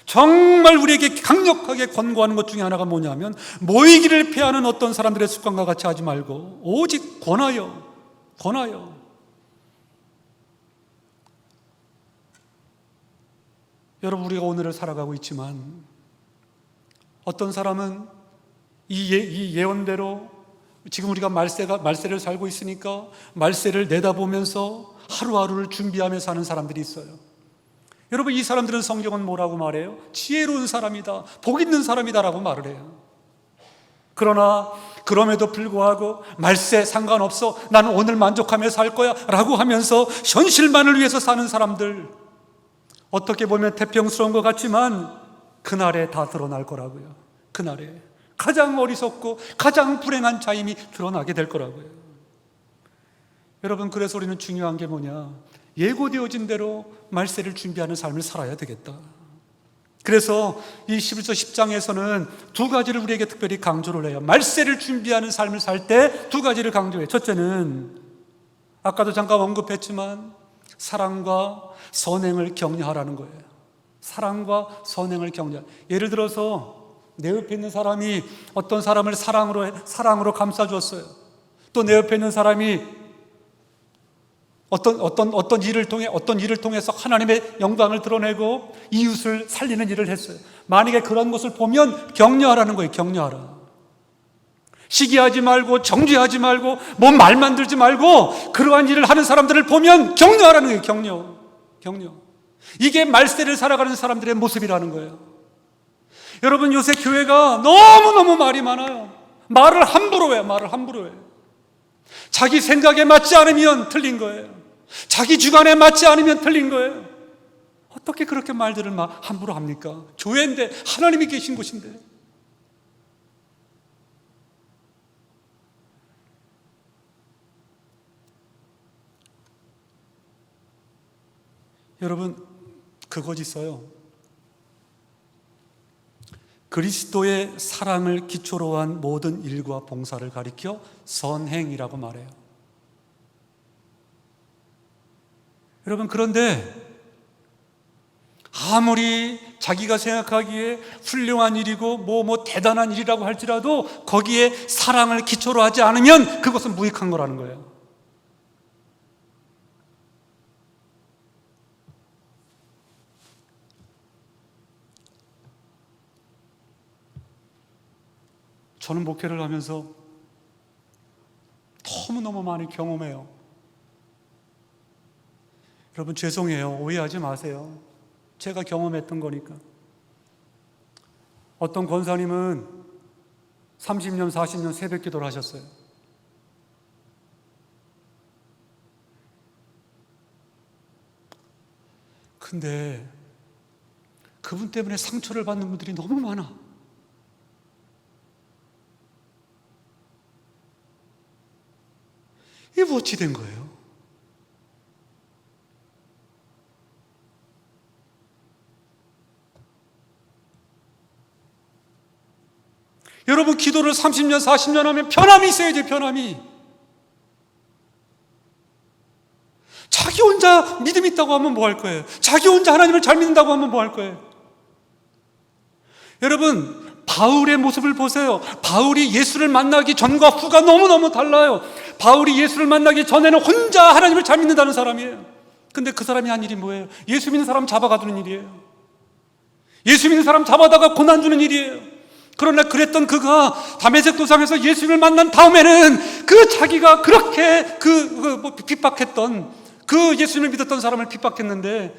정말 우리에게 강력하게 권고하는 것 중에 하나가 뭐냐면 모이기를 피하는 어떤 사람들의 습관과 같이 하지 말고 오직 권하여. 여러분, 우리가 오늘을 살아가고 있지만 어떤 사람은 이 예언대로 지금 우리가 말세를 살고 있으니까 말세를 내다보면서 하루하루를 준비하며 사는 사람들이 있어요. 여러분, 이 사람들은 성경은 뭐라고 말해요? 지혜로운 사람이다, 복 있는 사람이다라고 말을 해요. 그러나 그럼에도 불구하고 말세 상관없어, 나는 오늘 만족하며 살 거야 라고 하면서 현실만을 위해서 사는 사람들, 어떻게 보면 태평스러운 것 같지만 그날에 다 드러날 거라고요. 그날에 가장 어리석고 가장 불행한 자임이 드러나게 될 거라고요. 여러분, 그래서 우리는 중요한 게 뭐냐? 예고되어진 대로 말세를 준비하는 삶을 살아야 되겠다. 그래서 이 히브리서 10장에서는 두 가지를 우리에게 특별히 강조를 해요. 말세를 준비하는 삶을 살 때 두 가지를 강조해요. 첫째는 아까도 잠깐 언급했지만 사랑과 선행을 격려하라는 거예요. 사랑과 선행을 격려. 예를 들어서 내 옆에 있는 사람이 어떤 사람을 사랑으로 감싸줬어요. 또 내 옆에 있는 사람이 어떤 일을 통해서 하나님의 영광을 드러내고 이웃을 살리는 일을 했어요. 만약에 그런 것을 보면 격려하라는 거예요. 격려하라. 시기하지 말고 정죄하지 말고 몸 말 만들지 말고 그러한 일을 하는 사람들을 보면 격려하라는 거예요. 격려. 이게 말세를 살아가는 사람들의 모습이라는 거예요. 여러분, 요새 교회가 너무너무 말이 많아요. 말을 함부로 해요. 자기 생각에 맞지 않으면 틀린 거예요. 자기 주관에 맞지 않으면 틀린 거예요. 어떻게 그렇게 말들을 함부로 합니까? 교회인데, 하나님이 계신 곳인데. 여러분, 그것 있어요. 그리스도의 사랑을 기초로 한 모든 일과 봉사를 가리켜 선행이라고 말해요. 여러분, 그런데 아무리 자기가 생각하기에 훌륭한 일이고 뭐 대단한 일이라고 할지라도 거기에 사랑을 기초로 하지 않으면 그것은 무익한 거라는 거예요. 저는 목회를 하면서 너무너무 많이 경험해요. 여러분 죄송해요. 오해하지 마세요. 제가 경험했던 거니까. 어떤 권사님은 30년, 40년 새벽 기도를 하셨어요. 근데 그분 때문에 상처를 받는 분들이 너무 많아. 이게 어찌 된 거예요? 여러분 기도를 30년, 40년 하면 변함이 있어야지, 변함이. 자기 혼자 믿음 있다고 하면 뭐 할 거예요? 자기 혼자 하나님을 잘 믿는다고 하면 뭐 할 거예요? 여러분 바울의 모습을 보세요. 바울이 예수를 만나기 전과 후가 너무너무 달라요. 바울이 예수를 만나기 전에는 혼자 하나님을 잘 믿는다는 사람이에요. 근데 그 사람이 한 일이 뭐예요? 예수 믿는 사람 잡아가두는 일이에요. 예수 믿는 사람 잡아다가 고난 주는 일이에요. 그러나 그랬던 그가 다메섹 도상에서 예수님을 만난 다음에는 그 자기가 그렇게 핍박했던 그 예수님을 믿었던 사람을 핍박했는데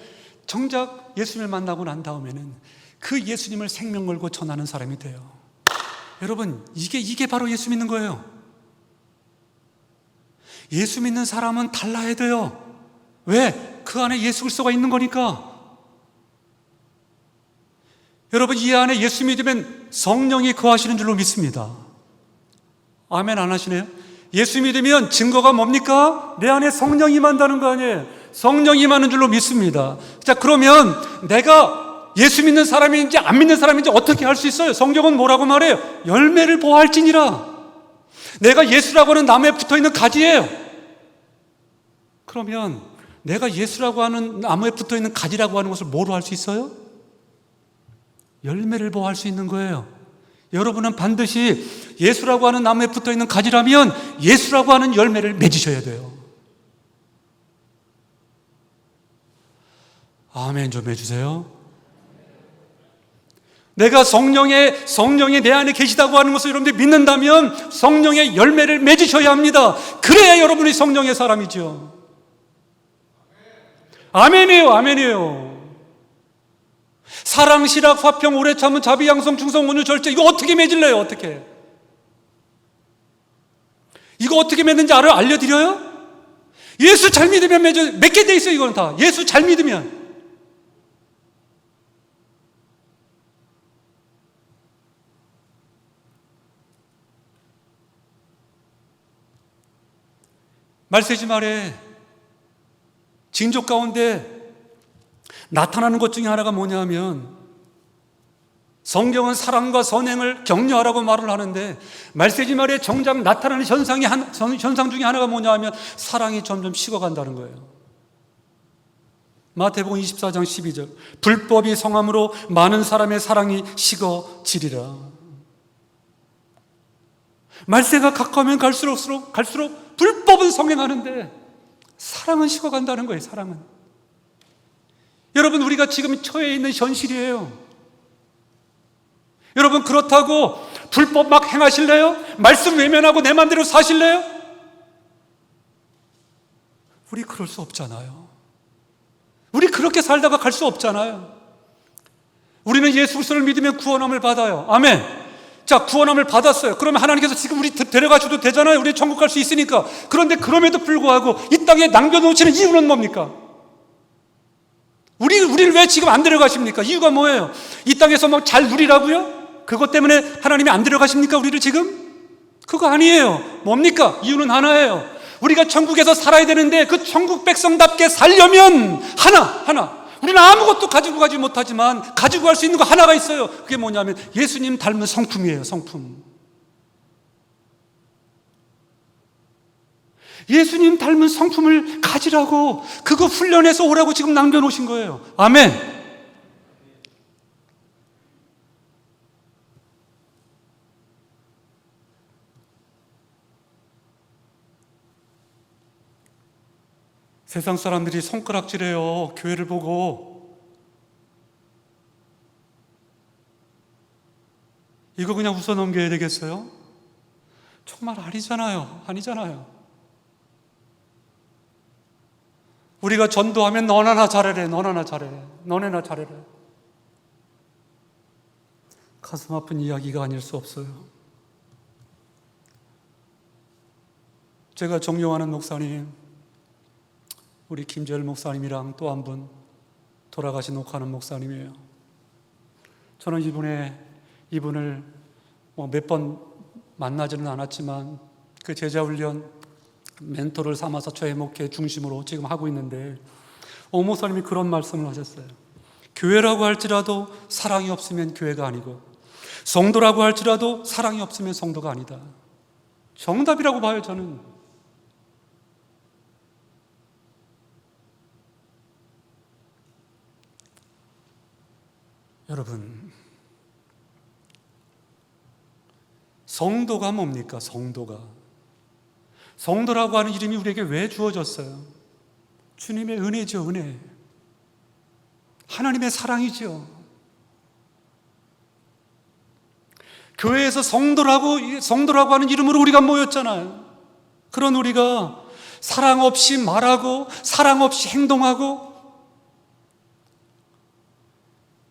정작 예수님을 만나고 난 다음에는 그 예수님을 생명 걸고 전하는 사람이 돼요. 여러분 이게 바로 예수 믿는 거예요. 예수 믿는 사람은 달라야 돼요. 왜? 그 안에 예수 그리스도가 있는 거니까. 여러분 이 안에 예수 믿으면 성령이 거하시는 줄로 믿습니다. 아멘 안 하시네요? 예수 믿으면 증거가 뭡니까? 내 안에 성령이 임한다는 거 아니에요? 성령이 임하는 줄로 믿습니다. 자, 그러면 내가 예수 믿는 사람인지 안 믿는 사람인지 어떻게 할 수 있어요? 성경은 뭐라고 말해요? 열매를 보아할지니라. 내가 예수라고 하는 나무에 붙어있는 가지예요. 그러면 내가 예수라고 하는 나무에 붙어있는 가지라고 하는 것을 뭐로 할 수 있어요? 열매를 보호할 수 있는 거예요. 여러분은 반드시 예수라고 하는 나무에 붙어있는 가지라면 예수라고 하는 열매를 맺으셔야 돼요. 아멘 좀 해주세요. 내가 성령이 내 안에 계시다고 하는 것을 여러분들이 믿는다면 성령의 열매를 맺으셔야 합니다. 그래야 여러분이 성령의 사람이죠. 아멘이에요, 아멘이에요. 사랑, 실학, 화평, 오래 참은, 자비, 양성, 충성, 온유, 절제 이거 어떻게 맺을래요? 어떻게? 이거 어떻게 맺는지 알려드려요? 예수 잘 믿으면 맺게 돼 있어요. 이거는 다 예수 잘 믿으면. 말세지 말에 징조 가운데 나타나는 것 중에 하나가 뭐냐 하면 성경은 사랑과 선행을 격려하라고 말을 하는데 말세지 말에 정작 나타나는 현상 중에 하나가 뭐냐 하면 사랑이 점점 식어간다는 거예요. 마태복음 24장 12절 불법이 성함으로 많은 사람의 사랑이 식어지리라. 말세가 가까우면 갈수록 불법은 성행하는데 사랑은 식어간다는 거예요. 사랑은. 여러분 우리가 지금 처해 있는 현실이에요. 여러분 그렇다고 불법 막 행하실래요? 말씀 외면하고 내 맘대로 사실래요? 우리 그럴 수 없잖아요. 우리 그렇게 살다가 갈 수 없잖아요. 우리는 예수 그리스도를 믿으면 구원함을 받아요. 아멘. 자, 구원함을 받았어요. 그러면 하나님께서 지금 우리 데려가 줘도 되잖아요. 우리 천국 갈 수 있으니까. 그런데 그럼에도 불구하고 이 땅에 남겨놓으시는 이유는 뭡니까? 우리를 왜 지금 안 데려가십니까? 이유가 뭐예요? 이 땅에서 막 잘 누리라고요? 그것 때문에 하나님이 안 데려가십니까? 우리를 지금? 그거 아니에요. 뭡니까? 이유는 하나예요. 우리가 천국에서 살아야 되는데 그 천국 백성답게 살려면 하나 우리는 아무것도 가지고 가지 못하지만 가지고 갈 수 있는 거 하나가 있어요. 그게 뭐냐면 예수님 닮은 성품이에요. 성품. 예수님 닮은 성품을 가지라고 그거 훈련해서 오라고 지금 남겨놓으신 거예요. 아멘. 세상 사람들이 손가락질해요. 교회를 보고. 이거 그냥 웃어 넘겨야 되겠어요? 정말 아니잖아요. 아니잖아요. 우리가 전도하면 너나 잘해래. 너나 잘해래. 너네나 잘해래. 가슴 아픈 이야기가 아닐 수 없어요. 제가 존경하는 목사님, 우리 김재열 목사님이랑 또 한 분 돌아가신 옥하는 목사님이에요. 저는 이분을 몇 번 만나지는 않았지만 그 제자훈련 멘토를 삼아서 저의 목회 중심으로 지금 하고 있는데 오 목사님이 그런 말씀을 하셨어요. 교회라고 할지라도 사랑이 없으면 교회가 아니고 성도라고 할지라도 사랑이 없으면 성도가 아니다. 정답이라고 봐요, 저는. 여러분, 성도가 뭡니까? 성도라고 하는 이름이 우리에게 왜 주어졌어요? 주님의 은혜죠, 은혜. 하나님의 사랑이죠. 교회에서 성도라고 하는 이름으로 우리가 모였잖아요. 그런 우리가 사랑 없이 말하고 사랑 없이 행동하고,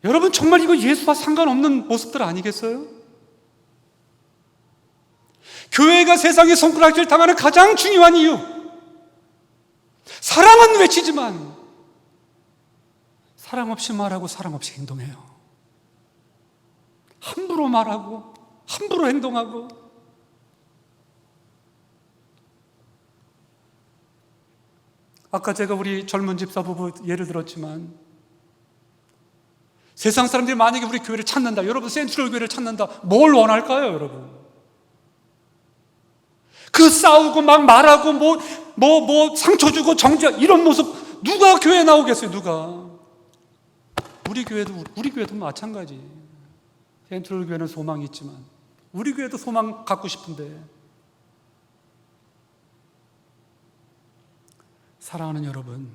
여러분 정말 이거 예수와 상관없는 모습들 아니겠어요? 교회가 세상에 손가락질 당하는 가장 중요한 이유, 사랑은 외치지만 사랑 없이 말하고 사랑 없이 행동해요. 함부로 말하고 함부로 행동하고. 아까 제가 우리 젊은 집사 부부 예를 들었지만, 세상 사람들이 만약에 우리 교회를 찾는다, 여러분 센트럴 교회를 찾는다, 뭘 원할까요, 여러분? 그 싸우고 막 말하고 상처 주고 정죄, 이런 모습 누가 교회에 나오겠어요? 누가? 우리 교회도 마찬가지. 센트럴 교회는 소망이 있지만 우리 교회도 소망 갖고 싶은데, 사랑하는 여러분,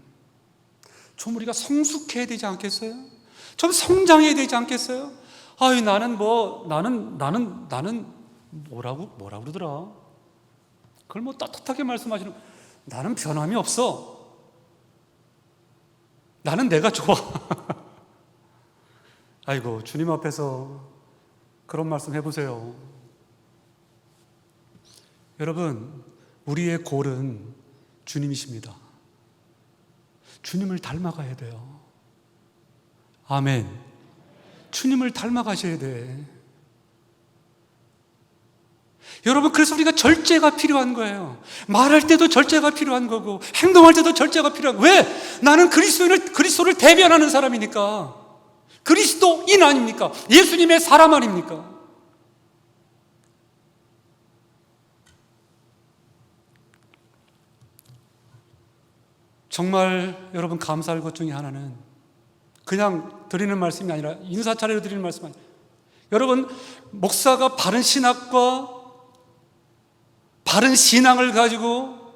좀 우리가 성숙해야 되지 않겠어요? 좀 성장해야 되지 않겠어요? 나는 뭐라고 그러더라? 그걸 떳떳하게 말씀하시는, 나는 변함이 없어. 나는 내가 좋아. 아이고, 주님 앞에서 그런 말씀 해보세요. 여러분, 우리의 골은 주님이십니다. 주님을 닮아가야 돼요. 아멘. 주님을 닮아가셔야 돼. 여러분, 그래서 우리가 절제가 필요한 거예요. 말할 때도 절제가 필요한 거고 행동할 때도 절제가 필요한 거예요. 왜? 나는 그리스도를 대변하는 사람이니까. 그리스도인 아닙니까? 예수님의 사람 아닙니까? 정말 여러분, 감사할 것 중에 하나는 그냥 드리는 말씀이 아니라 인사차례로 드리는 말씀이 아니라, 여러분, 목사가 바른 신학과 바른 신앙을 가지고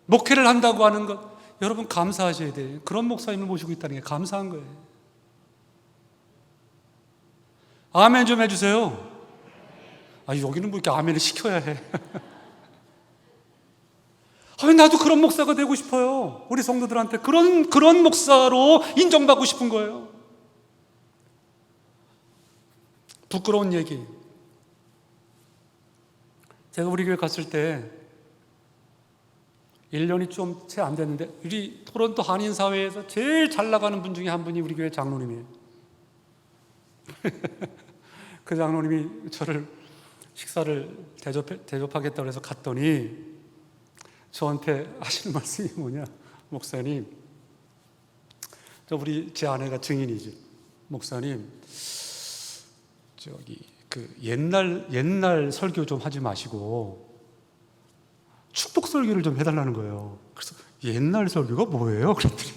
목회를 한다고 하는 것, 여러분 감사하셔야 돼요. 그런 목사님을 모시고 있다는 게 감사한 거예요. 아멘 좀 해주세요. 여기는 뭐 이렇게 아멘을 시켜야 해. 나도 그런 목사가 되고 싶어요. 우리 성도들한테 그런 목사로 인정받고 싶은 거예요. 부끄러운 얘기. 제가 우리 교회 갔을 때 1년이 좀 채 안 됐는데, 우리 토론토 한인사회에서 제일 잘 나가는 분 중에 한 분이 우리 교회 장로님이에요. 그 장로님이 저를 식사를 대접하겠다고 해서 갔더니 저한테 하시는 말씀이 뭐냐, 목사님, 제 아내가 증인이죠. 목사님, 옛날 설교 좀 하지 마시고 축복 설교를 좀 해달라는 거예요. 그래서 옛날 설교가 뭐예요? 그랬더니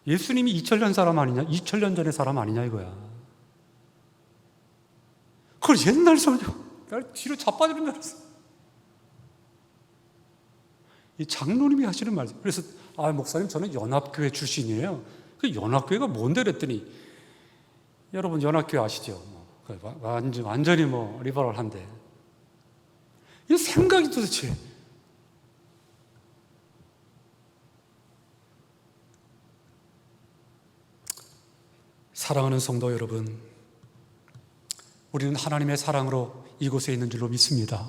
예수님이 2000년 사람 아니냐, 2000년 전의 사람 아니냐 이거야. 그걸 옛날 설교, 날 뒤로 자빠지는 줄 알았어. 이 장로님이 하시는 말씀. 그래서 목사님 저는 연합교회 출신이에요. 그 연합교회가 뭔데 그랬더니 여러분 연합교회 아시죠? 완전히 리버럴한데 이 생각이 도대체 사랑하는 성도 여러분, 우리는 하나님의 사랑으로 이곳에 있는 줄로 믿습니다.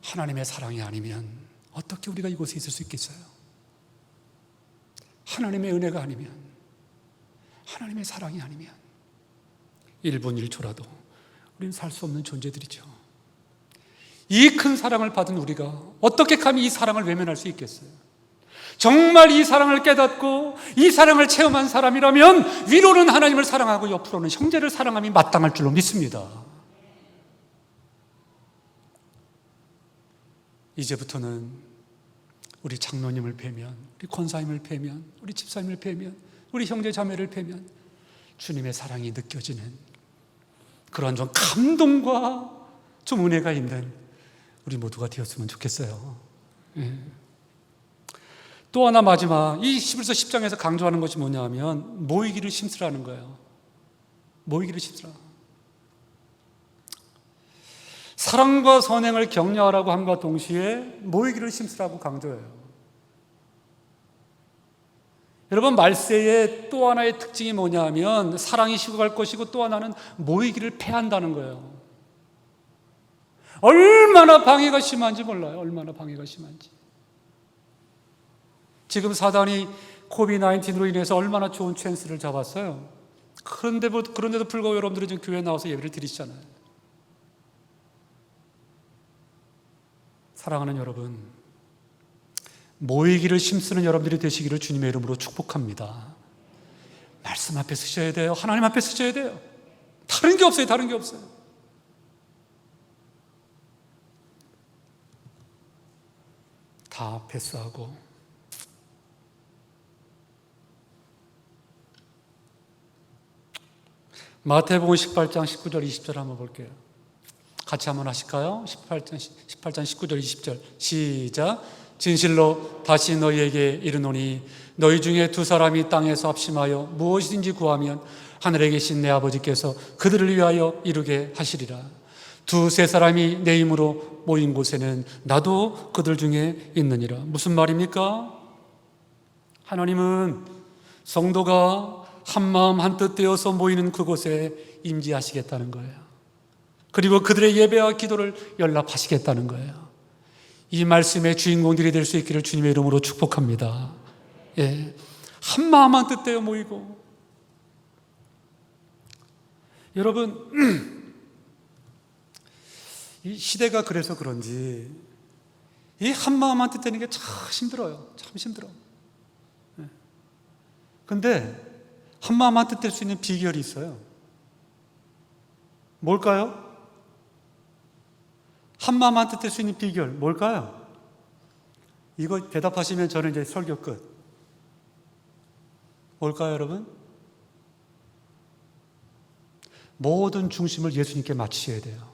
하나님의 사랑이 아니면 어떻게 우리가 이곳에 있을 수 있겠어요? 하나님의 은혜가 아니면, 하나님의 사랑이 아니면 1분 1초라도 우리는 살 수 없는 존재들이죠. 이 큰 사랑을 받은 우리가 어떻게 감히 이 사랑을 외면할 수 있겠어요? 정말 이 사랑을 깨닫고 이 사랑을 체험한 사람이라면 위로는 하나님을 사랑하고 옆으로는 형제를 사랑함이 마땅할 줄로 믿습니다. 이제부터는 우리 장로님을 뵈면, 우리 권사님을 뵈면, 우리 집사님을 뵈면, 우리 형제 자매를 뵈면 주님의 사랑이 느껴지는 그러한 좀 감동과 좀 은혜가 있는 우리 모두가 되었으면 좋겠어요. 또 하나 마지막, 이 11서 10장에서 강조하는 것이 뭐냐면 모이기를 힘쓰라는 거예요. 모이기를 힘쓰라. 사랑과 선행을 격려하라고 함과 동시에 모이기를 힘쓰라고 강조해요. 여러분, 말세의 또 하나의 특징이 뭐냐면 사랑이 식어갈 것이고 또 하나는 모이기를 패한다는 거예요. 얼마나 방해가 심한지 몰라요. 얼마나 방해가 심한지. 지금 사단이 코비드-19로 인해서 얼마나 좋은 찬스를 잡았어요. 그런데도 불구하고 여러분들이 지금 교회에 나와서 예배를 드리시잖아요. 사랑하는 여러분, 모이기를 힘쓰는 여러분들이 되시기를 주님의 이름으로 축복합니다. 말씀 앞에 쓰셔야 돼요. 하나님 앞에 쓰셔야 돼요. 다른 게 없어요. 다른 게 없어요. 다 패스하고 마태복음 18장 19절 20절 한번 볼게요. 같이 한번 하실까요? 18장 19절 20절 시작. 진실로 다시 너희에게 이르노니 너희 중에 두 사람이 땅에서 합심하여 무엇이든지 구하면 하늘에 계신 내 아버지께서 그들을 위하여 이루게 하시리라. 두세 사람이 내 이름으로 모인 곳에는 나도 그들 중에 있느니라. 무슨 말입니까? 하나님은 성도가 한마음 한뜻 되어서 모이는 그곳에 임재하시겠다는 거예요. 그리고 그들의 예배와 기도를 연락하시겠다는 거예요. 이 말씀의 주인공들이 될 수 있기를 주님의 이름으로 축복합니다. 예, 한마음 한뜻 되어 모이고. 여러분, 이 시대가 그래서 그런지 이 한마음 한뜻 되는 게 참 힘들어요. 참 힘들어. 근데 한마음 한뜻 될 수 있는 비결이 있어요. 뭘까요? 한마음 한뜻 될 수 있는 비결 뭘까요? 이거 대답하시면 저는 이제 설교 끝. 뭘까요, 여러분? 모든 중심을 예수님께 맞추셔야 돼요.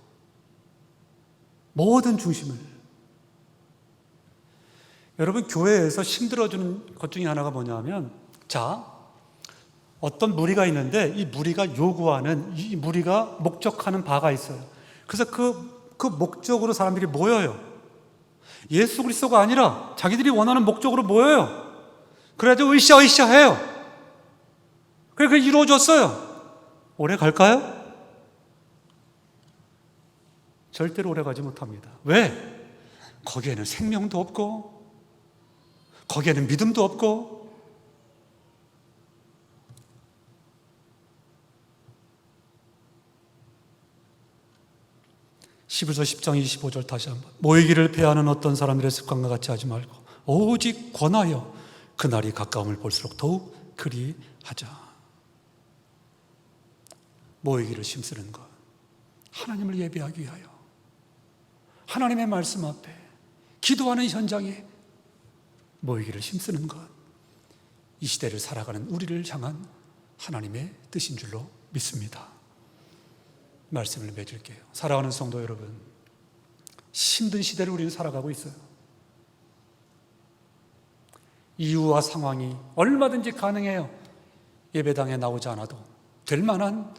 모든 중심을. 여러분, 교회에서 힘들어주는 것 중에 하나가 뭐냐면, 자, 어떤 무리가 있는데 이 무리가 요구하는, 이 무리가 목적하는 바가 있어요. 그래서 그 목적으로 사람들이 모여요. 예수 그리스도가 아니라 자기들이 원하는 목적으로 모여요. 그래가지고 으쌰으쌰 해요. 그래, 그게 이루어졌어요. 오래 갈까요? 절대로 오래 가지 못합니다. 왜? 거기에는 생명도 없고 거기에는 믿음도 없고. 십일서 10장 25절 다시 한번. 모이기를 패하는 어떤 사람들의 습관과 같이 하지 말고 오직 권하여 그날이 가까움을 볼수록 더욱 그리 하자. 모이기를 힘쓰는 것, 하나님을 예배하기 위하여 하나님의 말씀 앞에 기도하는 현장에 모이기를 힘쓰는 것, 이 시대를 살아가는 우리를 향한 하나님의 뜻인 줄로 믿습니다. 말씀을 맺을게요. 사랑하는 성도 여러분, 힘든 시대를 우리는 살아가고 있어요. 이유와 상황이 얼마든지 가능해요. 예배당에 나오지 않아도 될 만한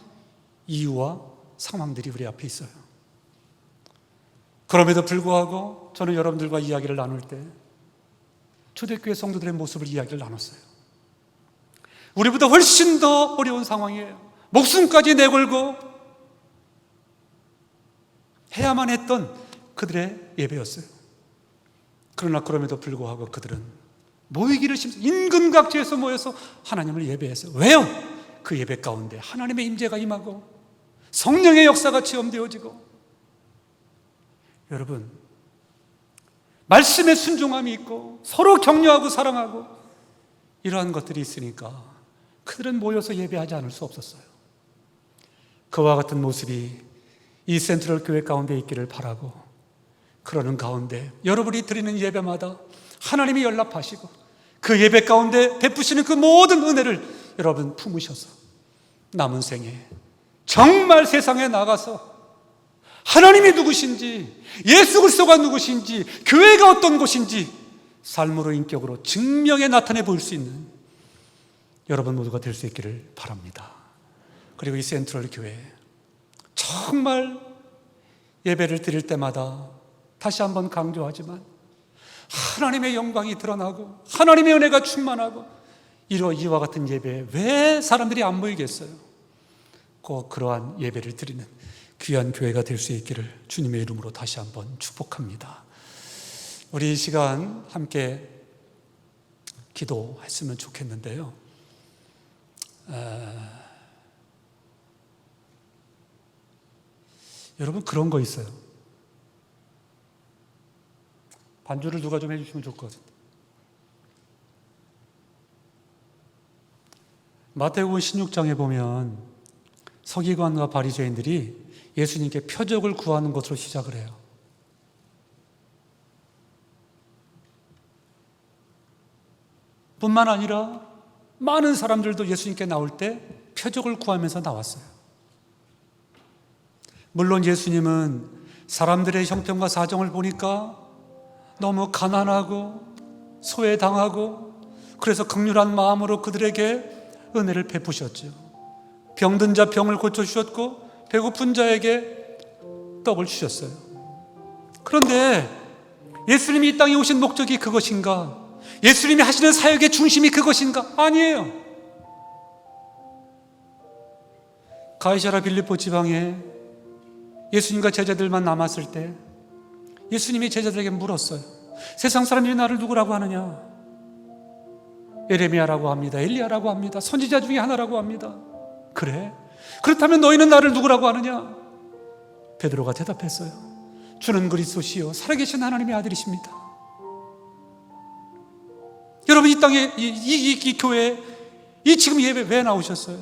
이유와 상황들이 우리 앞에 있어요. 그럼에도 불구하고 저는 여러분들과 이야기를 나눌 때 초대교회 성도들의 모습을 이야기를 나눴어요. 우리보다 훨씬 더 어려운 상황이에요. 목숨까지 내걸고 해야만 했던 그들의 예배였어요. 그러나 그럼에도 불구하고 그들은 모이기를 인근각지에서 모여서 하나님을 예배했어요. 왜요? 그 예배 가운데 하나님의 임재가 임하고 성령의 역사가 체험되어지고, 여러분, 말씀에 순종함이 있고 서로 격려하고 사랑하고 이러한 것들이 있으니까 그들은 모여서 예배하지 않을 수 없었어요. 그와 같은 모습이 이 센트럴 교회 가운데 있기를 바라고, 그러는 가운데 여러분이 드리는 예배마다 하나님이 연락하시고 그 예배 가운데 베푸시는 그 모든 은혜를 여러분 품으셔서 남은 생에 정말 세상에 나가서 하나님이 누구신지, 예수 그리스도가 누구신지, 교회가 어떤 곳인지 삶으로 인격으로 증명해 나타내 보일 수 있는 여러분 모두가 될 수 있기를 바랍니다. 그리고 이 센트럴 교회 정말 예배를 드릴 때마다 다시 한번 강조하지만 하나님의 영광이 드러나고 하나님의 은혜가 충만하고 이와 같은 예배에 왜 사람들이 안 모이겠어요? 꼭 그러한 예배를 드리는 귀한 교회가 될 수 있기를 주님의 이름으로 다시 한번 축복합니다. 우리 이 시간 함께 기도했으면 좋겠는데요. 여러분, 그런 거 있어요. 반주를 누가 좀 해주시면 좋거든요. 마태복음 16장에 보면 서기관과 바리새인들이 예수님께 표적을 구하는 것으로 시작을 해요. 뿐만 아니라 많은 사람들도 예수님께 나올 때 표적을 구하면서 나왔어요. 물론 예수님은 사람들의 형편과 사정을 보니까 너무 가난하고 소외당하고, 그래서 긍휼한 마음으로 그들에게 은혜를 베푸셨죠. 병든 자 병을 고쳐주셨고 배고픈 자에게 떡을 주셨어요. 그런데 예수님이 이 땅에 오신 목적이 그것인가? 예수님이 하시는 사역의 중심이 그것인가? 아니에요. 가이사랴 빌립보 지방에 예수님과 제자들만 남았을 때 예수님이 제자들에게 물었어요. 세상 사람들이 나를 누구라고 하느냐? 에레미야라고 합니다. 엘리야라고 합니다. 선지자 중에 하나라고 합니다. 그래? 그렇다면 너희는 나를 누구라고 하느냐? 베드로가 대답했어요. 주는 그리스도시요 살아계신 하나님의 아들이십니다. 여러분, 이 땅에 이 교회에 이 지금 예배 왜 나오셨어요?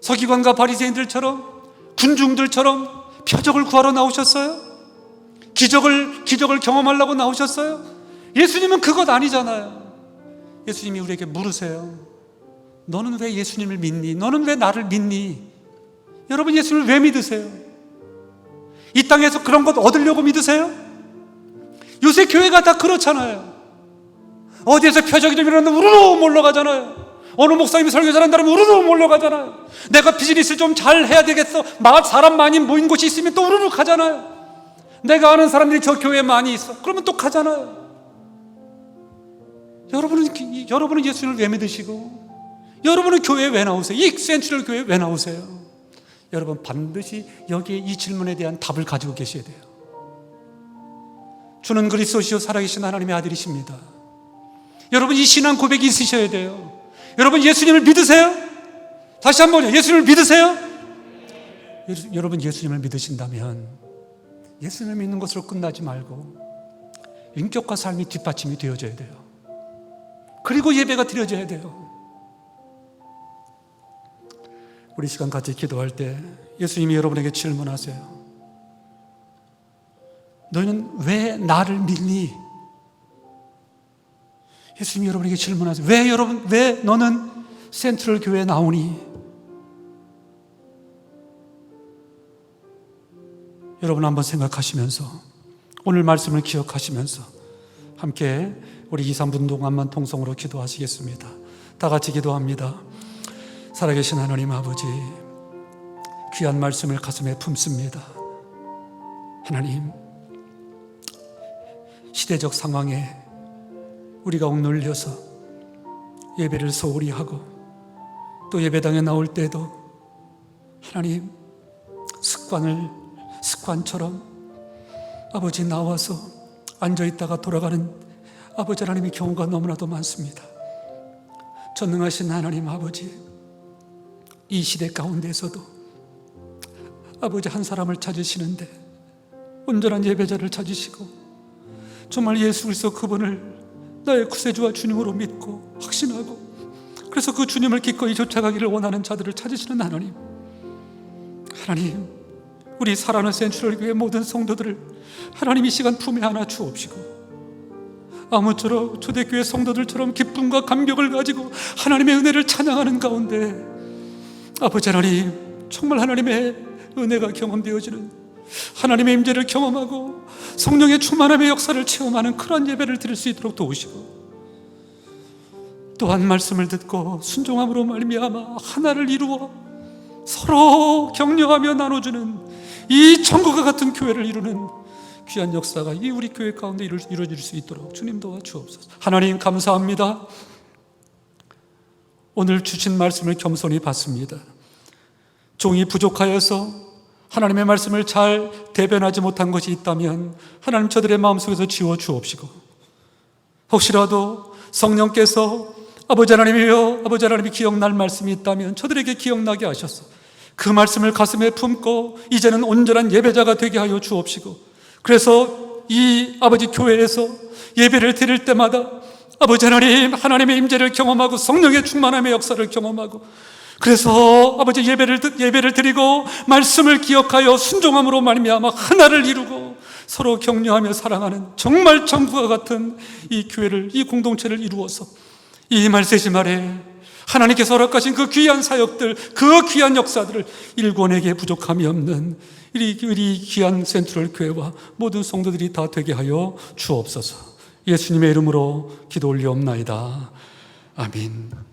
서기관과 바리새인들처럼, 군중들처럼 표적을 구하러 나오셨어요? 기적을 경험하려고 나오셨어요? 예수님은 그것 아니잖아요. 예수님이 우리에게 물으세요. 너는 왜 예수님을 믿니? 너는 왜 나를 믿니? 여러분, 예수님을 왜 믿으세요? 이 땅에서 그런 것 얻으려고 믿으세요? 요새 교회가 다 그렇잖아요. 어디에서 표적이 좀 일어나면 우르르 몰려가잖아요. 어느 목사님이 설교 잘한다면 우르르 몰려가잖아요. 내가 비즈니스를 좀 잘 해야 되겠어, 사람 많이 모인 곳이 있으면 또 우르르 가잖아요. 내가 아는 사람들이 저 교회에 많이 있어, 그러면 또 가잖아요. 여러분은 예수님을 왜 믿으시고, 여러분은 교회에 왜 나오세요? 이 센트럴 교회에 왜 나오세요? 여러분, 반드시 여기에 이 질문에 대한 답을 가지고 계셔야 돼요. 주는 그리스도시요 살아계신 하나님의 아들이십니다. 여러분, 이 신앙 고백이 있으셔야 돼요. 여러분, 예수님을 믿으세요? 다시 한번요. 예수님을 믿으세요? 여러분, 예수님을 믿으신다면 예수님을 믿는 것으로 끝나지 말고 인격과 삶이 뒷받침이 되어져야 돼요. 그리고 예배가 드려져야 돼요. 우리 시간 같이 기도할 때 예수님이 여러분에게 질문하세요. 너희는 왜 나를 믿니? 예수님이 여러분에게 질문하세요. 왜 너는 센트럴 교회에 나오니? 여러분, 한번 생각하시면서, 오늘 말씀을 기억하시면서 함께 우리 2, 3분 동안만 통성으로 기도하시겠습니다. 다 같이 기도합니다. 살아계신 하나님 아버지, 귀한 말씀을 가슴에 품습니다. 하나님, 시대적 상황에 우리가 억눌려서 예배를 소홀히 하고 또 예배당에 나올 때도 하나님 습관처럼 아버지 나와서 앉아있다가 돌아가는 아버지 하나님의 경우가 너무나도 많습니다. 전능하신 하나님 아버지, 이 시대 가운데서도 아버지 한 사람을 찾으시는데 온전한 예배자를 찾으시고 정말 예수 그리스도 그분을 나의 구세주와 주님으로 믿고 확신하고 그래서 그 주님을 기꺼이 쫓아가기를 원하는 자들을 찾으시는 하나님, 우리 사랑하는 센츄럴 교회 모든 성도들을 하나님 이 시간 품에 안아 주옵시고 아무쪼록 초대교회 성도들처럼 기쁨과 감격을 가지고 하나님의 은혜를 찬양하는 가운데 아버지 하나님, 정말 하나님의 은혜가 경험되어지는 하나님의 임재를 경험하고 성령의 충만함의 역사를 체험하는 그런 예배를 드릴 수 있도록 도우시고 또한 말씀을 듣고 순종함으로 말미암아 하나를 이루어 서로 격려하며 나눠주는 이 천국과 같은 교회를 이루는 귀한 역사가 이 우리 교회 가운데 이루어질 수 있도록 주님 도와주옵소서. 하나님 감사합니다. 오늘 주신 말씀을 겸손히 받습니다. 종이 부족하여서 하나님의 말씀을 잘 대변하지 못한 것이 있다면 하나님 저들의 마음속에서 지워 주옵시고 혹시라도 성령께서 아버지 하나님이여 아버지 하나님이 기억날 말씀이 있다면 저들에게 기억나게 하셔서 그 말씀을 가슴에 품고 이제는 온전한 예배자가 되게 하여 주옵시고 그래서 이 아버지 교회에서 예배를 드릴 때마다 아버지 하나님, 하나님의 임재를 경험하고 성령의 충만함의 역사를 경험하고 그래서 아버지 예배를 드리고 말씀을 기억하여 순종함으로 말미암아 하나를 이루고 서로 격려하며 사랑하는 정말 천국과 같은 이 교회를, 이 공동체를 이루어서 이 말세지말에 하나님께서 허락하신 그 귀한 사역들, 그 귀한 역사들을 일권에게 부족함이 없는 우리 귀한 센트럴 교회와 모든 성도들이 다 되게 하여 주옵소서. 예수님의 이름으로 기도 올리옵나이다. 아멘.